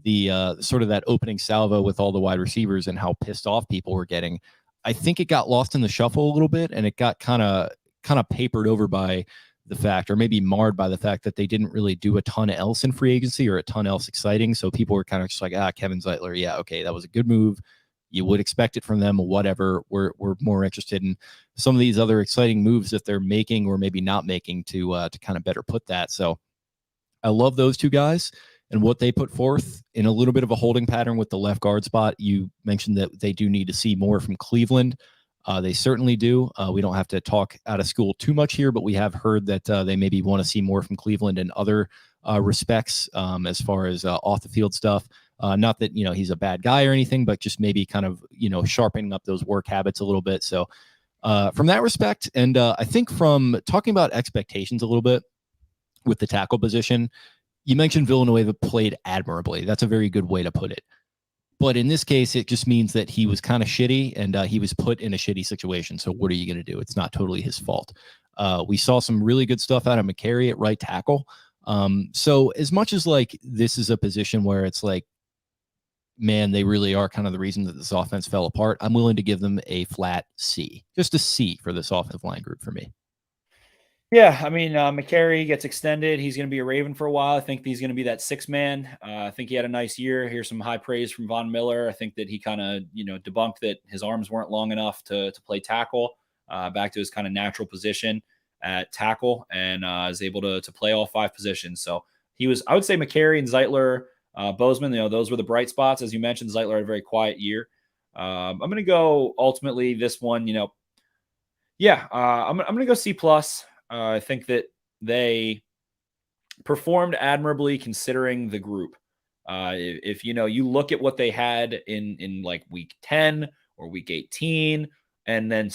[SPEAKER 4] the sort of that opening salvo with all the wide receivers and how pissed off people were getting, I think it got lost in the shuffle a little bit, and it got kind of papered over by the fact, or maybe marred by the fact that they didn't really do a ton else in free agency or a ton else exciting. So people were kind of just like, Kevin Zeitler, yeah, okay, that was a good move. You would expect it from them, whatever. We're more interested in some of these other exciting moves that they're making or maybe not making to kind of better put that. So I love those two guys and what they put forth in a little bit of a holding pattern with the left guard spot. You mentioned that they do need to see more from Cleveland. They certainly do. We don't have to talk out of school too much here, but we have heard that they maybe want to see more from Cleveland in other respects as far as off the field stuff. Not that, he's a bad guy or anything, but just maybe kind of, sharpening up those work habits a little bit. So from that respect, and I think from talking about expectations a little bit with the tackle position, you mentioned Villanueva played admirably. That's a very good way to put it. But in this case, it just means that he was kind of shitty and he was put in a shitty situation. So what are you going to do? It's not totally his fault. We saw some really good stuff out of McCary at right tackle. So as much as like this is a position where it's like, man, they really are kind of the reason that this offense fell apart, I'm willing to give them a flat C, just a C for this offensive line group for me.
[SPEAKER 5] Yeah, I mean, McCary gets extended. He's going to be a Raven for a while. I think he's going to be that sixth man. I think he had a nice year. Here's some high praise from Von Miller. I think that he kind of, debunked that his arms weren't long enough to play tackle, back to his kind of natural position at tackle, and is able to play all five positions. So I would say McCary and Zeitler, Bozeman, those were the bright spots. As you mentioned, Zeitler had a very quiet year. I'm going to go ultimately this one, I'm going to go C+. I think that they performed admirably considering the group. If you look at what they had in like week 10 or week 18, and then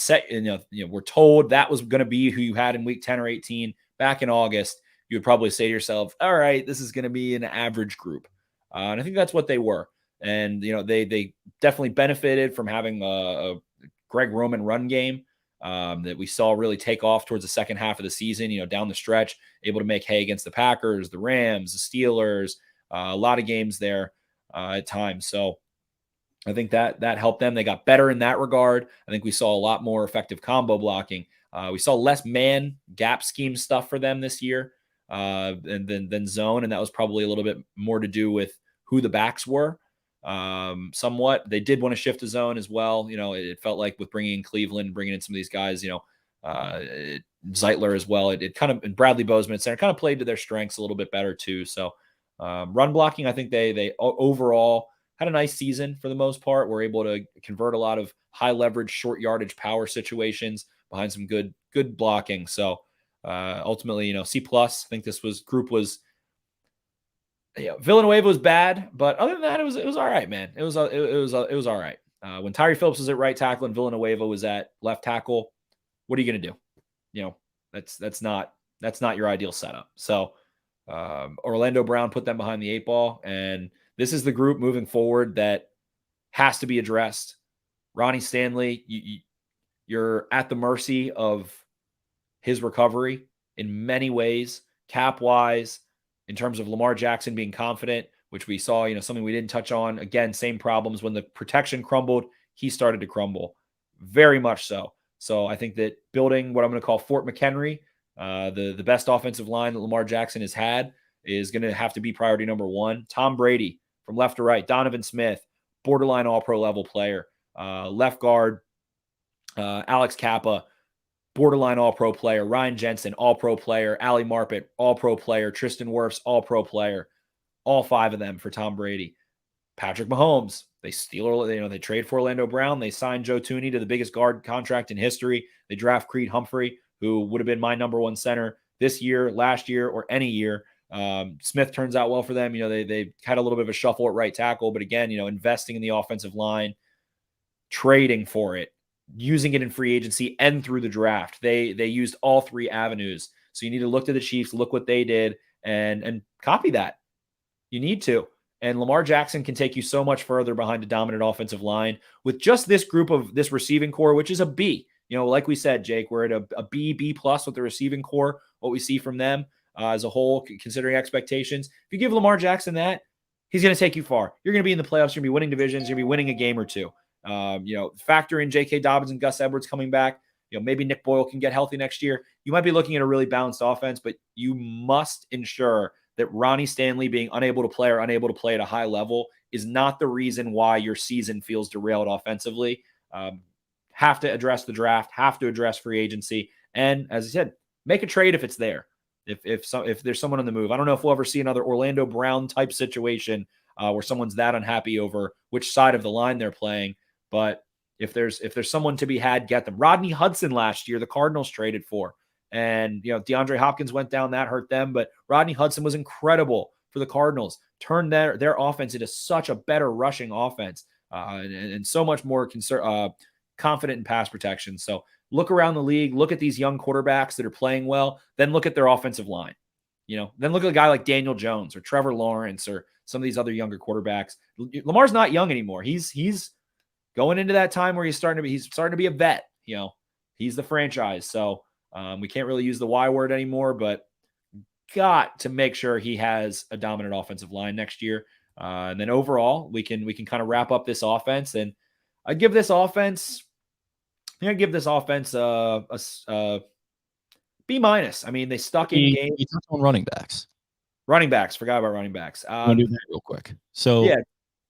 [SPEAKER 5] we're told that was going to be who you had in week 10 or 18 back in August, you would probably say to yourself, all right, this is going to be an average group. And I think that's what they were. And, they definitely benefited from having a Greg Roman run game that we saw really take off towards the second half of the season, down the stretch, able to make hay against the Packers, the Rams, the Steelers, a lot of games there at times. So I think that helped them. They got better in that regard. I think we saw a lot more effective combo blocking. We saw less man gap scheme stuff for them this year and then zone. And that was probably a little bit more to do with who the backs were. Somewhat. They did want to shift to zone as well. It felt like with bringing in Cleveland, bringing in some of these guys, Zeitler as well. It kind of, and Bradley Bozeman at center kind of played to their strengths a little bit better too. So run blocking, I think they overall had a nice season for the most part. Were able to convert a lot of high leverage, short yardage power situations behind some good blocking. So ultimately, C+. I think this group was, Villanueva was bad, but other than that, it was all right, man. It was all right. When Tyree Phillips was at right tackle and Villanueva was at left tackle, what are you going to do? That's not your ideal setup. So Orlando Brown put them behind the eight ball, and this is the group moving forward that has to be addressed. Ronnie Stanley, you're at the mercy of his recovery in many ways, cap wise. In terms of Lamar Jackson being confident, which we saw, something we didn't touch on. Again, same problems. When the protection crumbled, he started to crumble. Very much so. So I think that building what I'm going to call Fort McHenry, the best offensive line that Lamar Jackson has had, is going to have to be priority number one. Tom Brady from left to right. Donovan Smith, borderline all-pro level player. Left guard, Alex Kappa, borderline all-pro player. Ryan Jensen, all-pro player. Ali Marpet, all-pro player. Tristan Wirfs, all-pro player. All 5 of them for Tom Brady. Patrick Mahomes, they they trade for Orlando Brown. They signed Joe Thuney to the biggest guard contract in history. They draft Creed Humphrey, who would have been my number 1 center this year, last year, or any year. Smith turns out well for them. They had a little bit of a shuffle at right tackle, but again, investing in the offensive line, trading for it, using it in free agency and through the draft. They used all 3 avenues. So you need to look to the Chiefs, look what they did, and copy that. You need to. And Lamar Jackson can take you so much further behind a dominant offensive line with just this group of this receiving core, which is a B. Like we said, Jake, we're at a B plus with the receiving core, what we see from them as a whole, considering expectations. If you give Lamar Jackson that, he's going to take you far. You're going to be in the playoffs. You're going to be winning divisions. You're going to be winning a game or two. Factor in J.K. Dobbins and Gus Edwards coming back. Maybe Nick Boyle can get healthy next year. You might be looking at a really balanced offense, but you must ensure that Ronnie Stanley being unable to play or unable to play at a high level is not the reason why your season feels derailed offensively. Have to address the draft, have to address free agency. And as I said, make a trade if it's there. If there's someone on the move. I don't know if we'll ever see another Orlando Brown type situation where someone's that unhappy over which side of the line they're playing. But if there's someone to be had, get them. Rodney Hudson last year, the Cardinals traded for. And, DeAndre Hopkins went down, that hurt them. But Rodney Hudson was incredible for the Cardinals, turned their offense into such a better rushing offense and so much more confident in pass protection. So look around the league, look at these young quarterbacks that are playing well, then look at their offensive line. Then look at a guy like Daniel Jones or Trevor Lawrence or some of these other younger quarterbacks. Lamar's not young anymore. He's going into that time where he's starting to be a vet. He's the franchise. So we can't really use the Y word anymore, but got to make sure he has a dominant offensive line next year. And then overall, we can kind of wrap up this offense. And I'd give this offense a B minus. I mean, they stuck in games.
[SPEAKER 4] You touched on running backs.
[SPEAKER 5] Forgot about running backs.
[SPEAKER 4] I'm gonna do that real quick. So
[SPEAKER 5] yeah.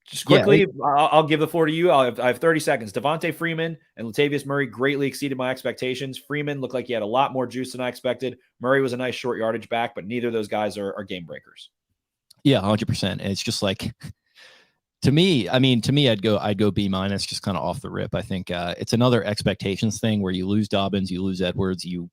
[SPEAKER 5] Just quickly, I'll give the floor to you. I have 30 seconds. Devontae Freeman and Latavius Murray greatly exceeded my expectations. Freeman looked like he had a lot more juice than I expected. Murray was a nice short yardage back, but neither of those guys are game breakers.
[SPEAKER 4] Yeah, 100%. It's just like, to me, I'd go B minus just kind of off the rip. I think it's another expectations thing where you lose Dobbins, you lose Edwards, you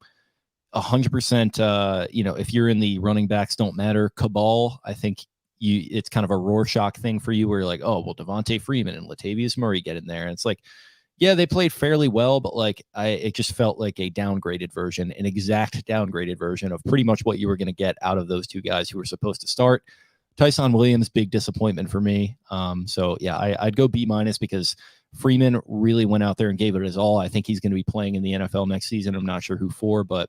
[SPEAKER 4] 100%. If you're in the running backs don't matter cabal, I think it's kind of a Rorschach thing for you where you're like, oh, well, Devontae Freeman and Latavius Murray get in there. And it's like, yeah, they played fairly well, but it just felt like a downgraded version, an exact downgraded version of pretty much what you were going to get out of those 2 guys who were supposed to start. Tyson Williams, big disappointment for me. So yeah, I'd go B minus because Freeman really went out there and gave it his all. I think he's going to be playing in the NFL next season. I'm not sure who for, but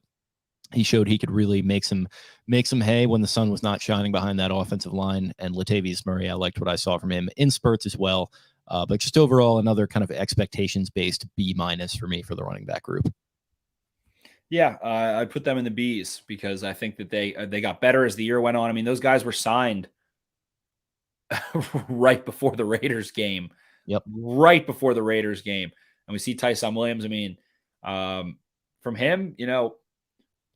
[SPEAKER 4] he showed he could really make some hay when the sun was not shining behind that offensive line. And Latavius Murray, I liked what I saw from him in spurts as well. But just overall, another kind of expectations-based B minus for me for the running back group.
[SPEAKER 5] Yeah, I put them in the Bs because I think that they got better as the year went on. I mean, those guys were signed right before the Raiders game.
[SPEAKER 4] Yep.
[SPEAKER 5] Right before the Raiders game. And we see Tyson Williams. I mean, from him,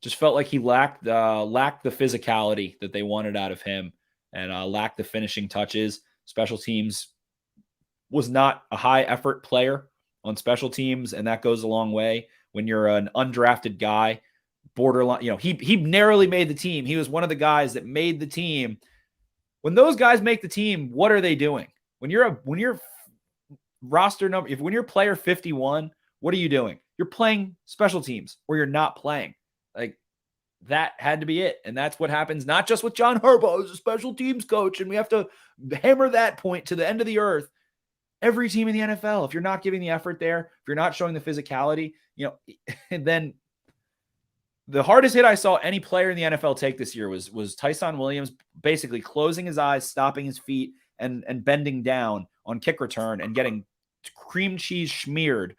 [SPEAKER 5] just felt like he lacked the physicality that they wanted out of him and lacked the finishing touches. Special teams was not a high effort player on special teams, and that goes a long way when you're an undrafted guy. Borderline, he narrowly made the team. He was one of the guys that made the team. When those guys make the team, what are they doing? When you're roster number, when you're player 51, what are you doing? You're playing special teams or you're not playing. Like, that had to be it. And that's what happens, not just with John Harbaugh as a special teams coach. And we have to hammer that point to the end of the earth. Every team in the NFL, if you're not giving the effort there, if you're not showing the physicality, and then the hardest hit I saw any player in the NFL take this year was Tyson Williams basically closing his eyes, stopping his feet, and bending down on kick return and getting cream cheese smeared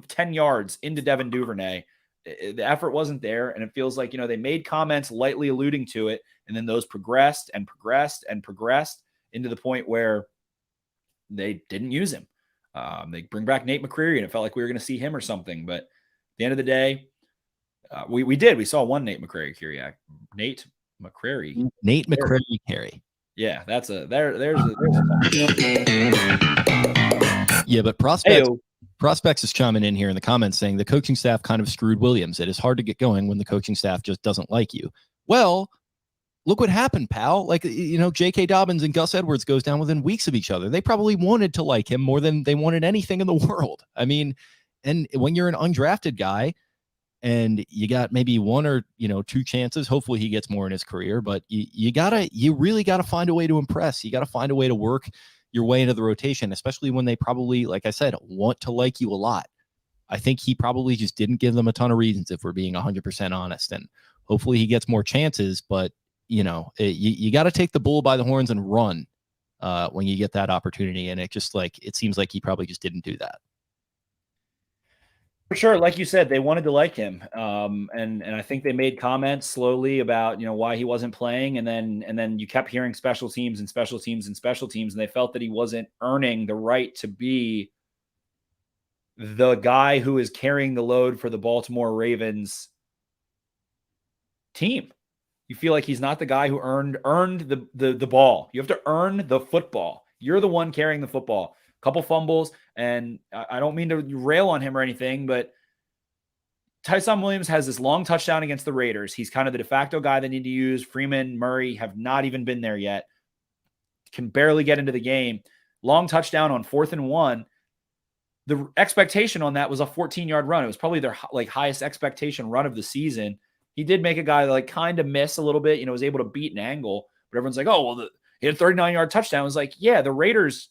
[SPEAKER 5] 10 yards into Devin Duvernay. The effort wasn't there, and it feels like, they made comments lightly alluding to it, and then those progressed and progressed and progressed into the point where they didn't use him. They bring back Nate McCreary, and it felt like we were going to see him or something. But at the end of the day, we saw one Nate McCreary. Nate McCreary.
[SPEAKER 4] Nate McCreary Carey.
[SPEAKER 5] Yeah, there's a
[SPEAKER 4] yeah, but Prospects is chiming in here in the comments saying the coaching staff kind of screwed Williams. It is hard to get going when the coaching staff just doesn't like you. Well, look what happened, pal. Like, J.K. Dobbins and Gus Edwards goes down within weeks of each other. They probably wanted to like him more than they wanted anything in the world. I mean, and when you're an undrafted guy and you got maybe one or, two chances, hopefully he gets more in his career, but you really got to find a way to impress. You got to find a way to work your way into the rotation, especially when they probably, like I said, want to like you a lot. I think he probably just didn't give them a ton of reasons, if we're being 100% honest, and hopefully he gets more chances, but you got to take the bull by the horns and run when you get that opportunity. And it seems like he probably just didn't do that.
[SPEAKER 5] For sure. Like you said, they wanted to like him. And I think they made comments slowly about, why he wasn't playing. And then you kept hearing special teams. And they felt that he wasn't earning the right to be the guy who is carrying the load for the Baltimore Ravens team. You feel like he's not the guy who earned the ball. You have to earn the football. You're the one carrying the football. Couple fumbles, and I don't mean to rail on him or anything, but Tyson Williams has this long touchdown against the Raiders. He's kind of the de facto guy they need to use. Freeman, Murray have not even been there yet. Can barely get into the game. Long touchdown on 4th and 1. The expectation on that was a 14-yard run. It was probably their highest expectation run of the season. He did make a guy kind of miss a little bit, was able to beat an angle, but everyone's like, oh, well, he had a 39-yard touchdown. It was like, yeah, the Raiders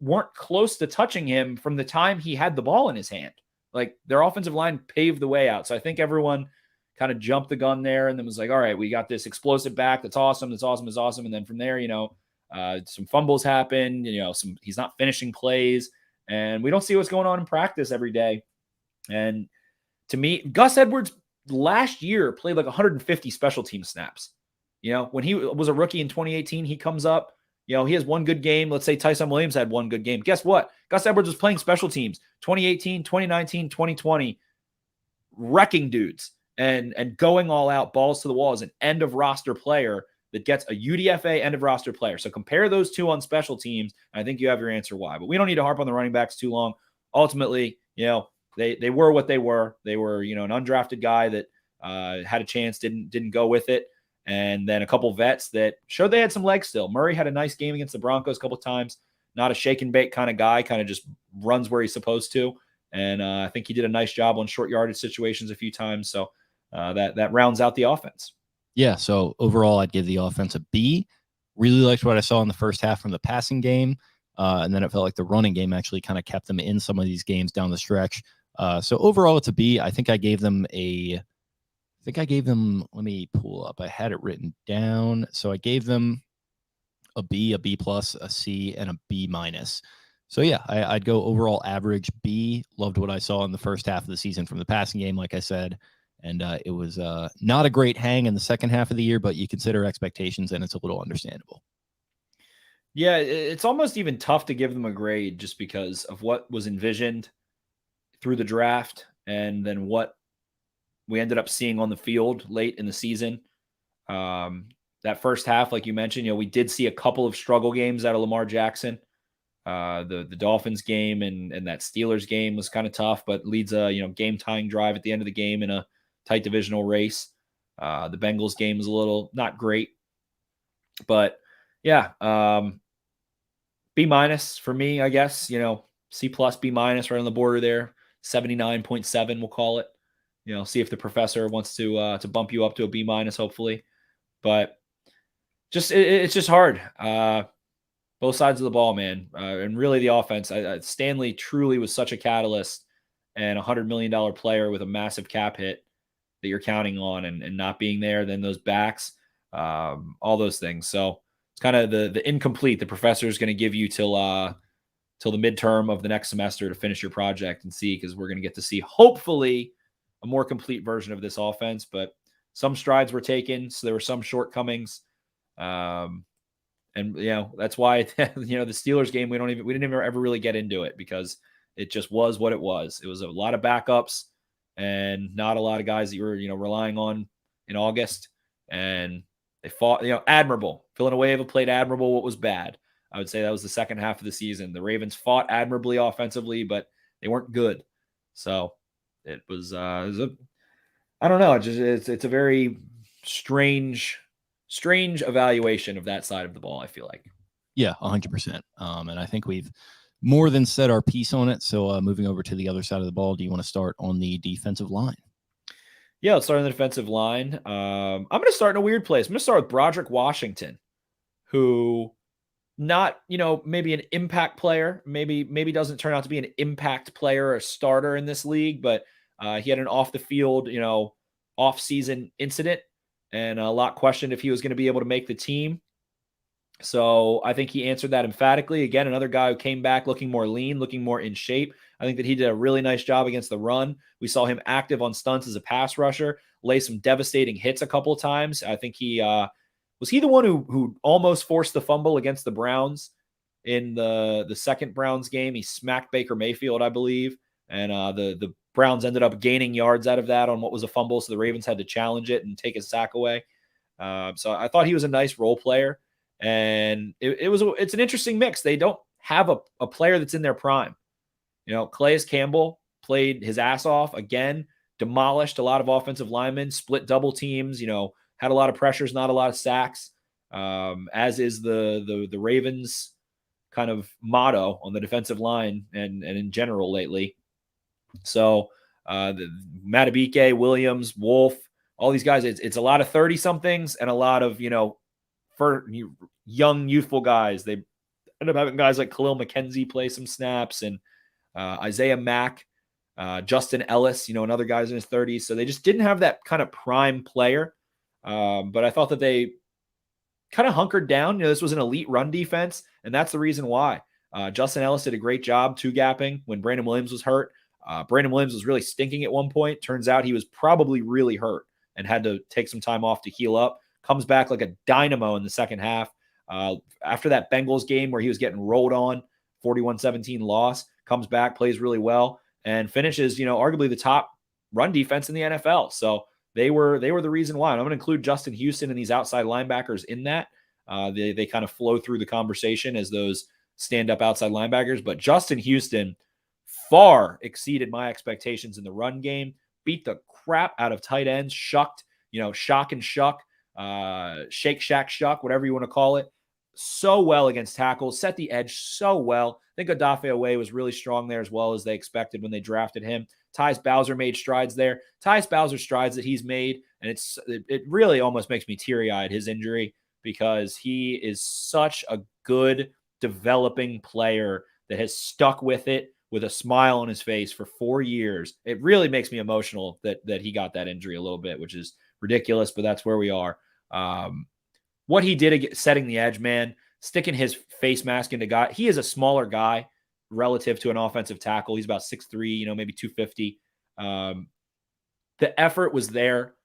[SPEAKER 5] weren't close to touching him from the time he had the ball in his hand. Like, their offensive line paved the way out. So I think everyone kind of jumped the gun there and then was like, all right, we got this explosive back. That's awesome. That's awesome. That's awesome. And then from there, some fumbles happened, he's not finishing plays, and we don't see what's going on in practice every day. And to me, Gus Edwards last year played like 150 special team snaps. When he was a rookie in 2018, he comes up, he has one good game. Let's say Tyson Williams had one good game. Guess what? Gus Edwards was playing special teams 2018, 2019, 2020, wrecking dudes and going all out, balls to the wall as an end of roster player that gets a UDFA end of roster player. So compare those two on special teams, and I think you have your answer why. But we don't need to harp on the running backs too long. Ultimately, they were what they were. They were, an undrafted guy that had a chance, didn't go with it. And then a couple vets that showed they had some legs still. Murray had a nice game against the Broncos a couple times. Not a shake and bake kind of guy, kind of just runs where he's supposed to. And I think he did a nice job on short yardage situations a few times. So that rounds out the offense.
[SPEAKER 4] Yeah, so overall, I'd give the offense a B. Really liked what I saw in the first half from the passing game. And then it felt like the running game actually kind of kept them in some of these games down the stretch. So overall, it's a B. I think I gave them, let me pull up. I had it written down. So I gave them a B, a B plus, a C, and a B minus. So yeah, I'd go overall average B. Loved what I saw in the first half of the season from the passing game, like I said. And it was not a great hang in the second half of the year, but you consider expectations and it's a little understandable.
[SPEAKER 5] Yeah, it's almost even tough to give them a grade just because of what was envisioned through the draft and then what we ended up seeing on the field late in the season. That first half, like you mentioned, we did see a couple of struggle games out of Lamar Jackson. The Dolphins game and that Steelers game was kind of tough, but leads a game tying drive at the end of the game in a tight divisional race. The Bengals game was a little not great, but yeah, B minus for me, I guess. C plus, B minus, right on the border there. 79.7, we'll call it. See if the professor wants to bump you up to a B minus, hopefully. But it's just hard. Both sides of the ball, man. And really the offense. Stanley truly was such a catalyst and $100 million player with a massive cap hit that you're counting on and not being there. Then those backs, all those things. So it's kind of the incomplete the professor is going to give you till the midterm of the next semester to finish your project and see, because we're going to get to see hopefully a more complete version of this offense. But some strides were taken, so there were some shortcomings. And And that's why the Steelers game we didn't even ever really get into it, because it just was what it was. It was a lot of backups and not a lot of guys that you were relying on in August. And they fought admirable. Villanueva played admirable what was bad. I would say that was the second half of the season. The Ravens fought admirably offensively, but they weren't good. So it was I don't know. It's a very strange evaluation of that side of the ball, I feel like.
[SPEAKER 4] Yeah, 100%. And I think we've more than said our piece on it. So moving over to the other side of the ball, do you want to start on the defensive line?
[SPEAKER 5] Yeah, let's start on the defensive line. I'm going to start in a weird place. I'm going to start with Broderick Washington, who not, maybe an impact player, maybe doesn't turn out to be an impact player or a starter in this league, but he had an off the field, off season incident, and a lot questioned if he was going to be able to make the team. So I think he answered that emphatically. Again, another guy who came back looking more lean, looking more in shape. I think that he did a really nice job against the run. We saw him active on stunts as a pass rusher, lay some devastating hits a couple of times. I think he was the one who almost forced the fumble against the Browns in the second Browns game. He smacked Baker Mayfield, I believe, and the Browns ended up gaining yards out of that on what was a fumble, so the Ravens had to challenge it and take a sack away. So I thought he was a nice role player. And it's an interesting mix. They don't have a player that's in their prime. Calais Campbell played his ass off again, demolished a lot of offensive linemen, split double teams, had a lot of pressures, not a lot of sacks, as is the Ravens kind of motto on the defensive line and in general lately. So Matabike, Williams, Wolf, all these guys, it's a lot of 30-somethings and a lot of, for young, youthful guys. They end up having guys like Khalil McKenzie play some snaps, and Isaiah Mack, Justin Ellis, another guy's in his 30s. So they just didn't have that kind of prime player. But I thought that they kind of hunkered down. This was an elite run defense, and that's the reason why. Justin Ellis did a great job two-gapping when Brandon Williams was hurt. Brandon Williams was really stinking at one point. Turns out he was probably really hurt and had to take some time off to heal up. Comes back like a dynamo in the second half. After that Bengals game where he was getting rolled on, 41-17 loss, comes back, plays really well, and finishes, arguably the top run defense in the NFL. So they were the reason why. And I'm going to include Justin Houston and these outside linebackers in that. They kind of flow through the conversation as those stand-up outside linebackers. But Justin Houston far exceeded my expectations in the run game, beat the crap out of tight ends, shucked, shock and shuck. Shake, shack, shuck, whatever you want to call it, so well against tackles, set the edge so well. I think Odafe Owe was really strong there as well as they expected when they drafted him. Tyus Bowser made strides there. Tyus Bowser strides that he's made, and it really almost makes me teary-eyed, his injury, because he is such a good developing player that has stuck with it with a smile on his face for 4 years. It really makes me emotional that he got that injury a little bit, which is ridiculous, but that's where we are. What he did setting the edge, man, sticking his face mask into guy. He is a smaller guy relative to an offensive tackle. He's about 6'3", maybe 250. The effort was there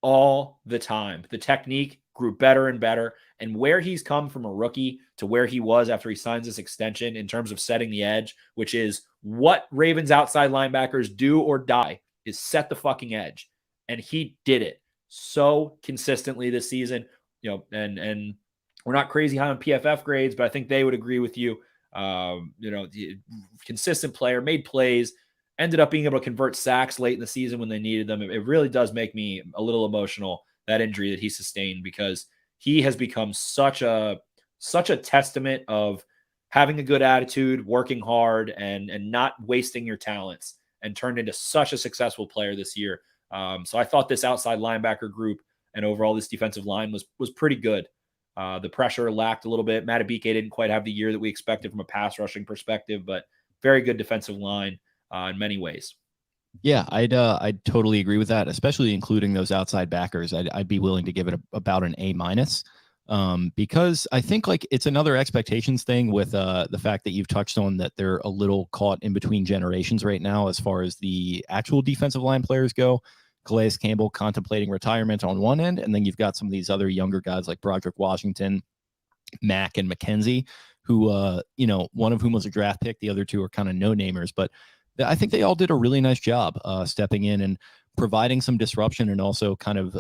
[SPEAKER 5] all the time. The technique grew better and better. And where he's come from a rookie to where he was after he signs this extension in terms of setting the edge, which is what Ravens outside linebackers do or die, is set the fucking edge. And he did it so consistently this season, and we're not crazy high on PFF grades, but I think they would agree with you. The consistent player, made plays, ended up being able to convert sacks late in the season when they needed them. It really does make me a little emotional, that injury that he sustained, because he has become such a testament of having a good attitude, working hard, and not wasting your talents, and turned into such a successful player this year. So I thought this outside linebacker group and overall this defensive line was pretty good. The pressure lacked a little bit. Matabike didn't quite have the year that we expected from a pass rushing perspective, but very good defensive line in many ways.
[SPEAKER 4] Yeah, I'd totally agree with that, especially including those outside backers. I'd be willing to give it about an A-, because I think it's another expectations thing with the fact that you've touched on that they're a little caught in between generations right now as far as the actual defensive line players go. Calais Campbell contemplating retirement on one end, and then you've got some of these other younger guys like Broderick Washington, Mack and McKenzie, who, one of whom was a draft pick. The other two are kind of no-namers, but I think they all did a really nice job stepping in and providing some disruption and also kind of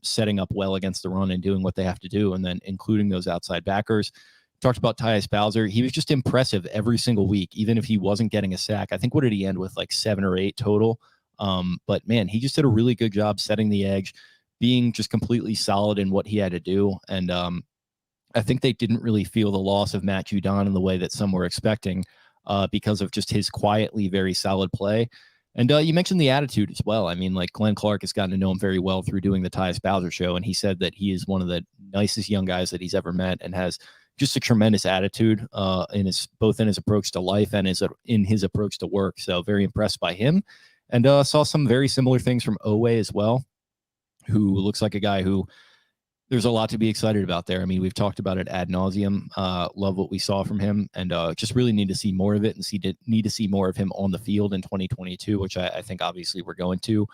[SPEAKER 4] setting up well against the run and doing what they have to do, and then including those outside backers. Talked about Tyus Bowser. He was just impressive every single week, even if he wasn't getting a sack. I think, what did he end with, like 7 or 8 total? But man, he just did a really good job setting the edge, being just completely solid in what he had to do. And I think they didn't really feel the loss of Matt Judon in the way that some were expecting because of just his quietly very solid play. And you mentioned the attitude as well. I mean, like, Glenn Clark has gotten to know him very well through doing the Tyus Bowser show, and he said that he is one of the nicest young guys that he's ever met and has just a tremendous attitude both in his approach to life and in his approach to work. So very impressed by him, and saw some very similar things from Owe as well, who looks like a guy who there's a lot to be excited about there. I mean, we've talked about it ad nauseum. Love what we saw from him, and just really need to see more of it, and need to see more of him on the field in 2022, which I think obviously we're going to,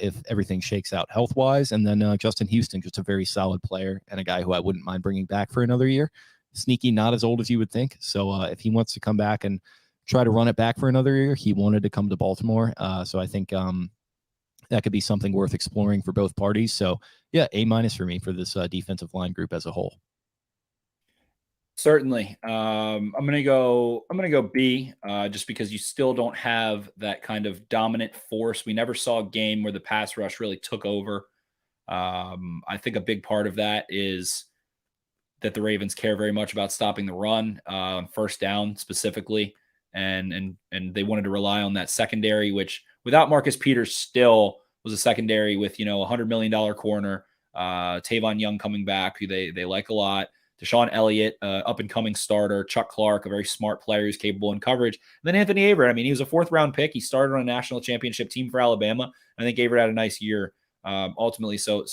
[SPEAKER 4] if everything shakes out health-wise. And then Justin Houston, just a very solid player and a guy who I wouldn't mind bringing back for another year. Sneaky, not as old as you would think. So if he wants to come back and try to run it back for another year, he wanted to come to Baltimore. So I think that could be something worth exploring for both parties. So yeah, A- for me for this defensive line group as a whole.
[SPEAKER 5] Certainly. I'm gonna go B, just because you still don't have that kind of dominant force. We never saw a game where the pass rush really took over. I think a big part of that is that the Ravens care very much about stopping the run, first down specifically, and they wanted to rely on that secondary, which without Marcus Peters still was a secondary with $100 million corner, Tavon Young coming back, who they like a lot, Deshaun Elliott, up and coming starter, Chuck Clark, a very smart player who's capable in coverage, and then Anthony Averett. I mean, he was a 4th round pick. He started on a national championship team for Alabama. I think Averett had a nice year ultimately. So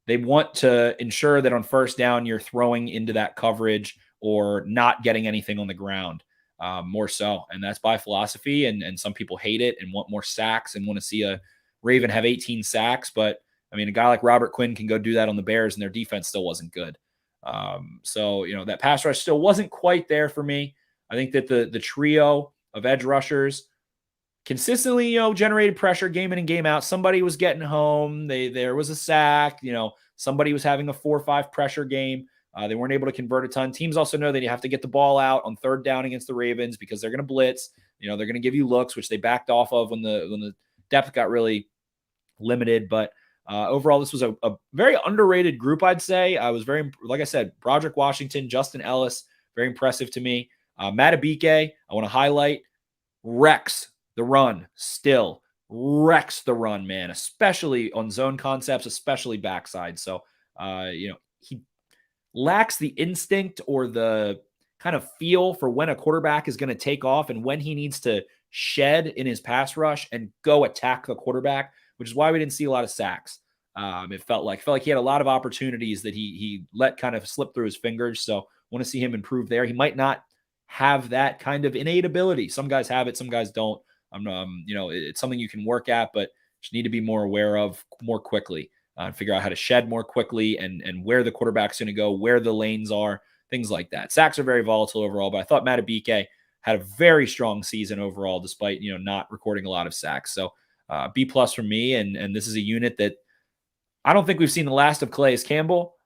[SPEAKER 5] they want to ensure that on first down, you're throwing into that coverage or not getting anything on the ground, more so. And that's by philosophy. And some people hate it and want more sacks and want to see a Raven have 18 sacks. But I mean, a guy like Robert Quinn can go do that on the Bears, and their defense still wasn't good. So that pass rush still wasn't quite there for me. I think that the trio of edge rushers consistently, generated pressure game in and game out. Somebody was getting home. There was a sack. Somebody was having a 4-5 pressure game. They weren't able to convert a ton. Teams also know that you have to get the ball out on third down against the Ravens because they're going to blitz. They're going to give you looks, which they backed off of when the depth got really limited. But overall, this was a very underrated group, I'd say. I was like I said, Broderick Washington, Justin Ellis, very impressive to me. Matabike, I want to highlight, wrecks the run still. Wrecks the run, man, especially on zone concepts, especially backside. So, he lacks the instinct or the kind of feel for when a quarterback is going to take off and when he needs to shed in his pass rush and go attack the quarterback, which is why we didn't see a lot of sacks. It felt like he had a lot of opportunities that he let kind of slip through his fingers. So want to see him improve there. He might not have that kind of innate ability. Some guys have it, some guys don't. It's something you can work at, but just need to be more aware of more quickly and figure out how to shed more quickly and where the quarterback's going to go, where the lanes are, things like that. Sacks are very volatile overall, but I thought Matabike had a very strong season overall, despite, not recording a lot of sacks. So B+ from me. And this is a unit that I don't think we've seen the last of Calais Campbell.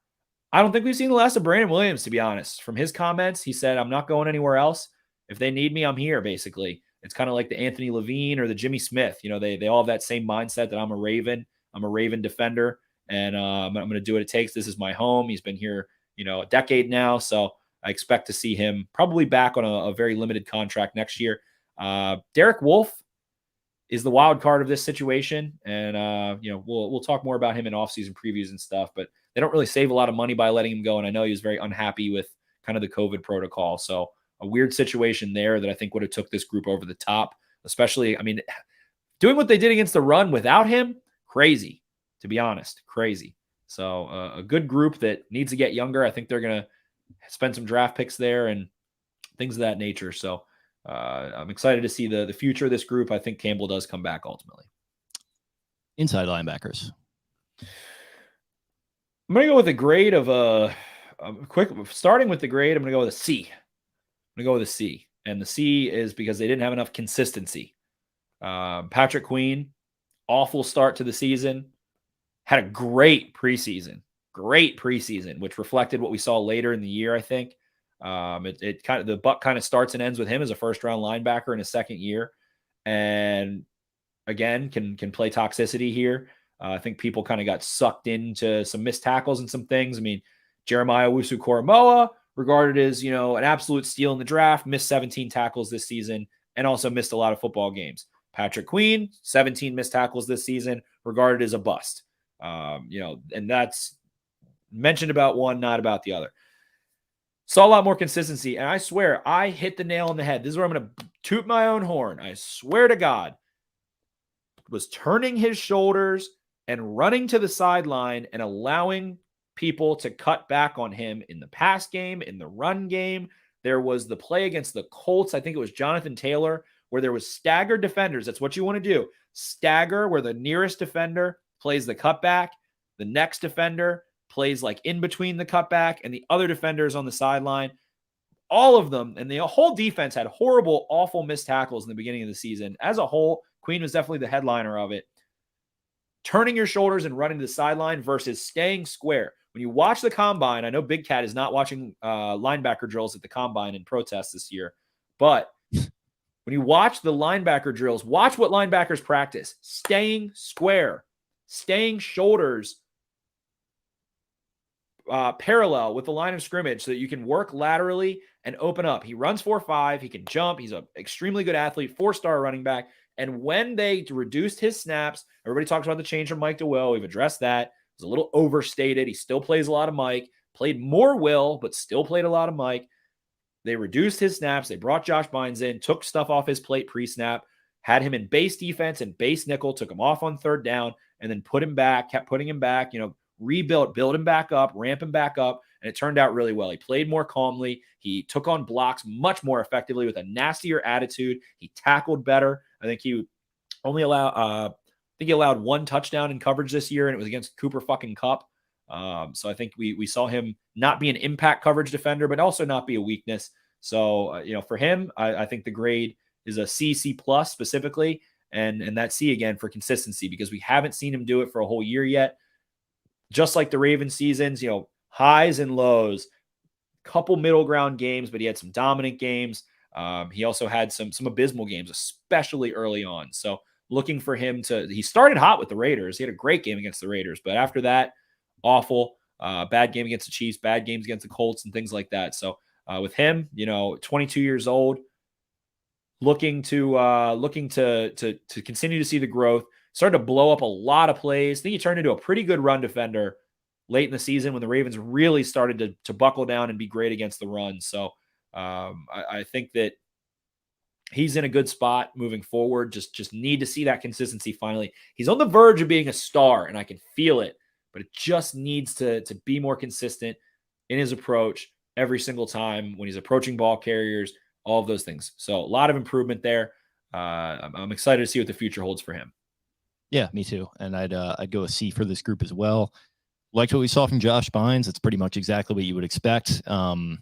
[SPEAKER 5] I don't think we've seen the last of Brandon Williams, to be honest. From his comments, he said, I'm not going anywhere else. If they need me, I'm here, basically. It's kind of like the Anthony Levine or the Jimmy Smith. They all have that same mindset that I'm a Raven. I'm a Raven defender, and I'm going to do what it takes. This is my home. He's been here, a decade now. So I expect to see him probably back on a very limited contract next year. Derek Wolfe is the wild card of this situation. And, we'll talk more about him in offseason previews and stuff, but they don't really save a lot of money by letting him go. And I know he was very unhappy with kind of the COVID protocol. So a weird situation there that I think would have took this group over the top, especially, doing what they did against the run without him, crazy, to be honest, crazy. So a good group that needs to get younger. I think they're going to spend some draft picks there and things of that nature. So I'm excited to see the future of this group. I think Campbell does come back ultimately.
[SPEAKER 4] Inside linebackers.
[SPEAKER 5] I'm going to go with a grade of quick, starting with the grade, I'm going to go with a C. I'm going to go with a C. And the C is because they didn't have enough consistency. Patrick Queen, awful start to the season. Had a great preseason, which reflected what we saw later in the year, I think. It kind of, the buck kind of starts and ends with him as a first-round linebacker in his second year. And again, can play toxicity here. I think people kind of got sucked into some missed tackles and some things. I mean, Jeremiah Owusu-Koramoah, regarded as, an absolute steal in the draft, missed 17 tackles this season and also missed a lot of football games. Patrick Queen, 17 missed tackles this season, regarded as a bust. And that's mentioned about one, not about the other. Saw a lot more consistency, and I swear I hit the nail on the head. This is where I'm going to toot my own horn. I swear to God, was turning his shoulders and running to the sideline and allowing people to cut back on him in the pass game, in the run game. There was the play against the Colts. I think it was Jonathan Taylor, where there was staggered defenders. That's what you want to do. Stagger, where the nearest defender plays the cutback. The next defender plays like in between the cutback and the other defenders on the sideline. All of them, and the whole defense had horrible, awful missed tackles in the beginning of the season. As a whole, Queen was definitely the headliner of it. Turning your shoulders and running to the sideline versus staying square. When you watch the combine, I know Big Cat is not watching linebacker drills at the combine in protest this year, but when you watch the linebacker drills, watch what linebackers practice. Staying square, staying shoulders parallel with the line of scrimmage so that you can work laterally and open up. He runs 4.5. He can jump. He's an extremely good athlete, 4-star running back. And when they reduced his snaps, everybody talks about the change from Mike to Will. We've addressed that. It was a little overstated. He still plays a lot of Mike, played more Will, but still played a lot of Mike. They reduced his snaps. They brought Josh Bynes in, took stuff off his plate pre-snap, had him in base defense and base nickel, took him off on third down, and then put him back, kept putting him back, rebuilt, build him back up, ramp him back up, and it turned out really well. He played more calmly. He took on blocks much more effectively with a nastier attitude. He tackled better. I think he only allowed one touchdown in coverage this year, and it was against Cooper fucking Kupp. So I think we saw him not be an impact coverage defender, but also not be a weakness. So, for him, I think the grade is a C plus specifically, and that C again for consistency, because we haven't seen him do it for a whole year yet. Just like the Ravens seasons, highs and lows, couple middle ground games, but he had some dominant games. He also had some abysmal games, especially early on. So looking for him he started hot with the Raiders. He had a great game against the Raiders, but after that, awful, bad game against the Chiefs, bad games against the Colts and things like that. So with him, 22 years old, looking to continue to see the growth. Started to blow up a lot of plays. I think he turned into a pretty good run defender late in the season when the Ravens really started to buckle down and be great against the run. So I think that he's in a good spot moving forward. Just need to see that consistency finally. He's on the verge of being a star, and I can feel it, but it just needs to be more consistent in his approach every single time when he's approaching ball carriers, all of those things. So a lot of improvement there. I'm excited to see what the future holds for him.
[SPEAKER 4] Yeah, me too. And I'd go a C for this group as well. Liked what we saw from Josh Bynes. It's pretty much exactly what you would expect. So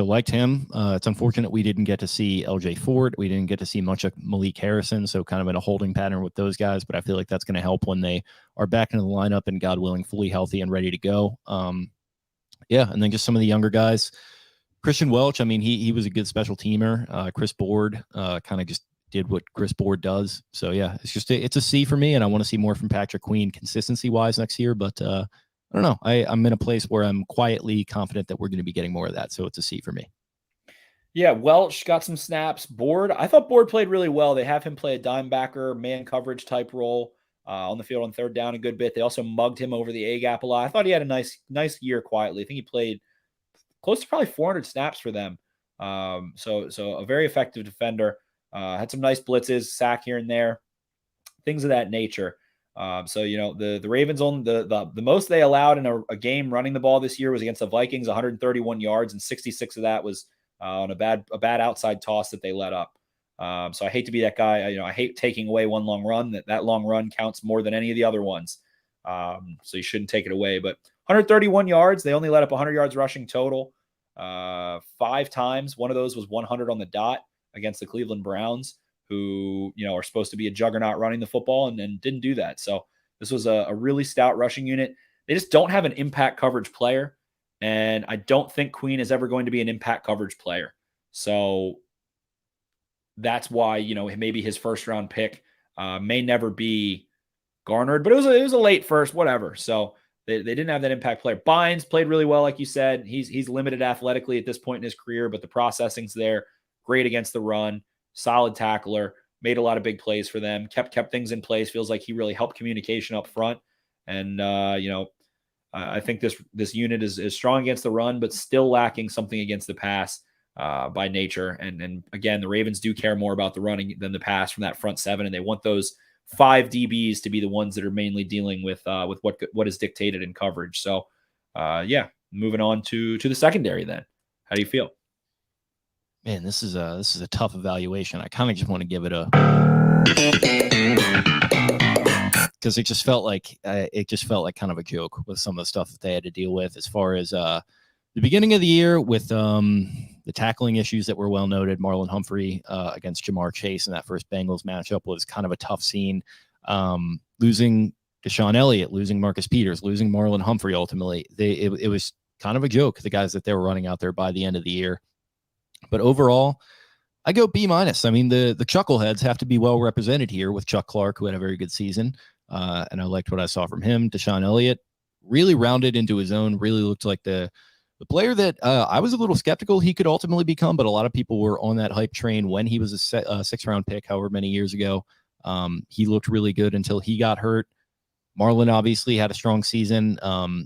[SPEAKER 4] liked him. It's unfortunate we didn't get to see LJ Ford. We didn't get to see much of Malik Harrison, so kind of in a holding pattern with those guys, but I feel like that's going to help when they are back into the lineup and, God willing, fully healthy and ready to go. And then just some of the younger guys. Christian Welch, I mean, he was a good special teamer. Chris Board kind of just did what Chris Board does. So yeah, it's a C for me, and I want to see more from Patrick Queen consistency wise next year. But I don't know. I'm in a place where I'm quietly confident that we're going to be getting more of that. So it's a C for me.
[SPEAKER 5] Yeah, Welch got some snaps. Board, I thought Board played really well. They have him play a dime backer, man coverage type role on the field on third down a good bit. They also mugged him over the A gap a lot. I thought he had a nice year quietly. I think he played close to probably 400 snaps for them. So a very effective defender. Had some nice blitzes, sack here and there, things of that nature. The Ravens on the most they allowed in a game running the ball this year was against the Vikings, 131 yards, and 66 of that was on a bad outside toss that they let up. So I hate to be that guy. I hate taking away one long run. That long run counts more than any of the other ones. So you shouldn't take it away. But 131 yards. They only let up 100 yards rushing total 5 times. One of those was 100 on the dot against the Cleveland Browns, who, are supposed to be a juggernaut running the football and didn't do that. So this was a really stout rushing unit. They just don't have an impact coverage player. And I don't think Queen is ever going to be an impact coverage player. So that's why, maybe his first round pick may never be garnered, but it was a late first, whatever. So they didn't have that impact player. Bynes played really well, like you said. He's limited athletically at this point in his career, but the processing's there. Great against the run, solid tackler, made a lot of big plays for them, kept things in place. Feels like he really helped communication up front. And I think this unit is strong against the run, but still lacking something against the pass by nature. And again, the Ravens do care more about the running than the pass from that front seven, and they want those 5 DBs to be the ones that are mainly dealing with what is dictated in coverage. So, moving on to the secondary. Then, how do you feel?
[SPEAKER 4] Man, this is a tough evaluation. I kind of just want to give it a, because it just felt like kind of a joke with some of the stuff that they had to deal with as far as the beginning of the year with the tackling issues that were well noted. Marlon Humphrey against Jamar Chase in that first Bengals matchup was kind of a tough scene. Losing Deshaun Elliott, losing Marcus Peters, losing Marlon Humphrey. Ultimately, it was kind of a joke, the guys that they were running out there by the end of the year. But overall, I go B-. I mean, the chuckleheads have to be well represented here with Chuck Clark, who had a very good season. And I liked what I saw from him. Deshaun Elliott really rounded into his own, really looked like the player that I was a little skeptical he could ultimately become, but a lot of people were on that hype train when he was a 6th-round pick, however many years ago. He looked really good until he got hurt. Marlon obviously had a strong season.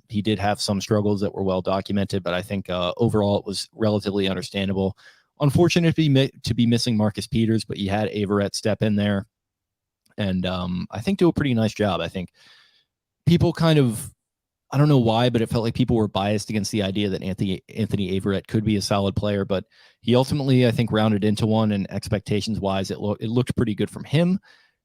[SPEAKER 4] He did have some struggles that were well documented, but I think overall it was relatively understandable. Unfortunate to be missing Marcus Peters, but you had Averett step in there and I think do a pretty nice job. I think people kind of, I don't know why, but it felt like people were biased against the idea that Anthony Averett could be a solid player, but he ultimately, I think, rounded into one, and expectations wise, it looked pretty good from him.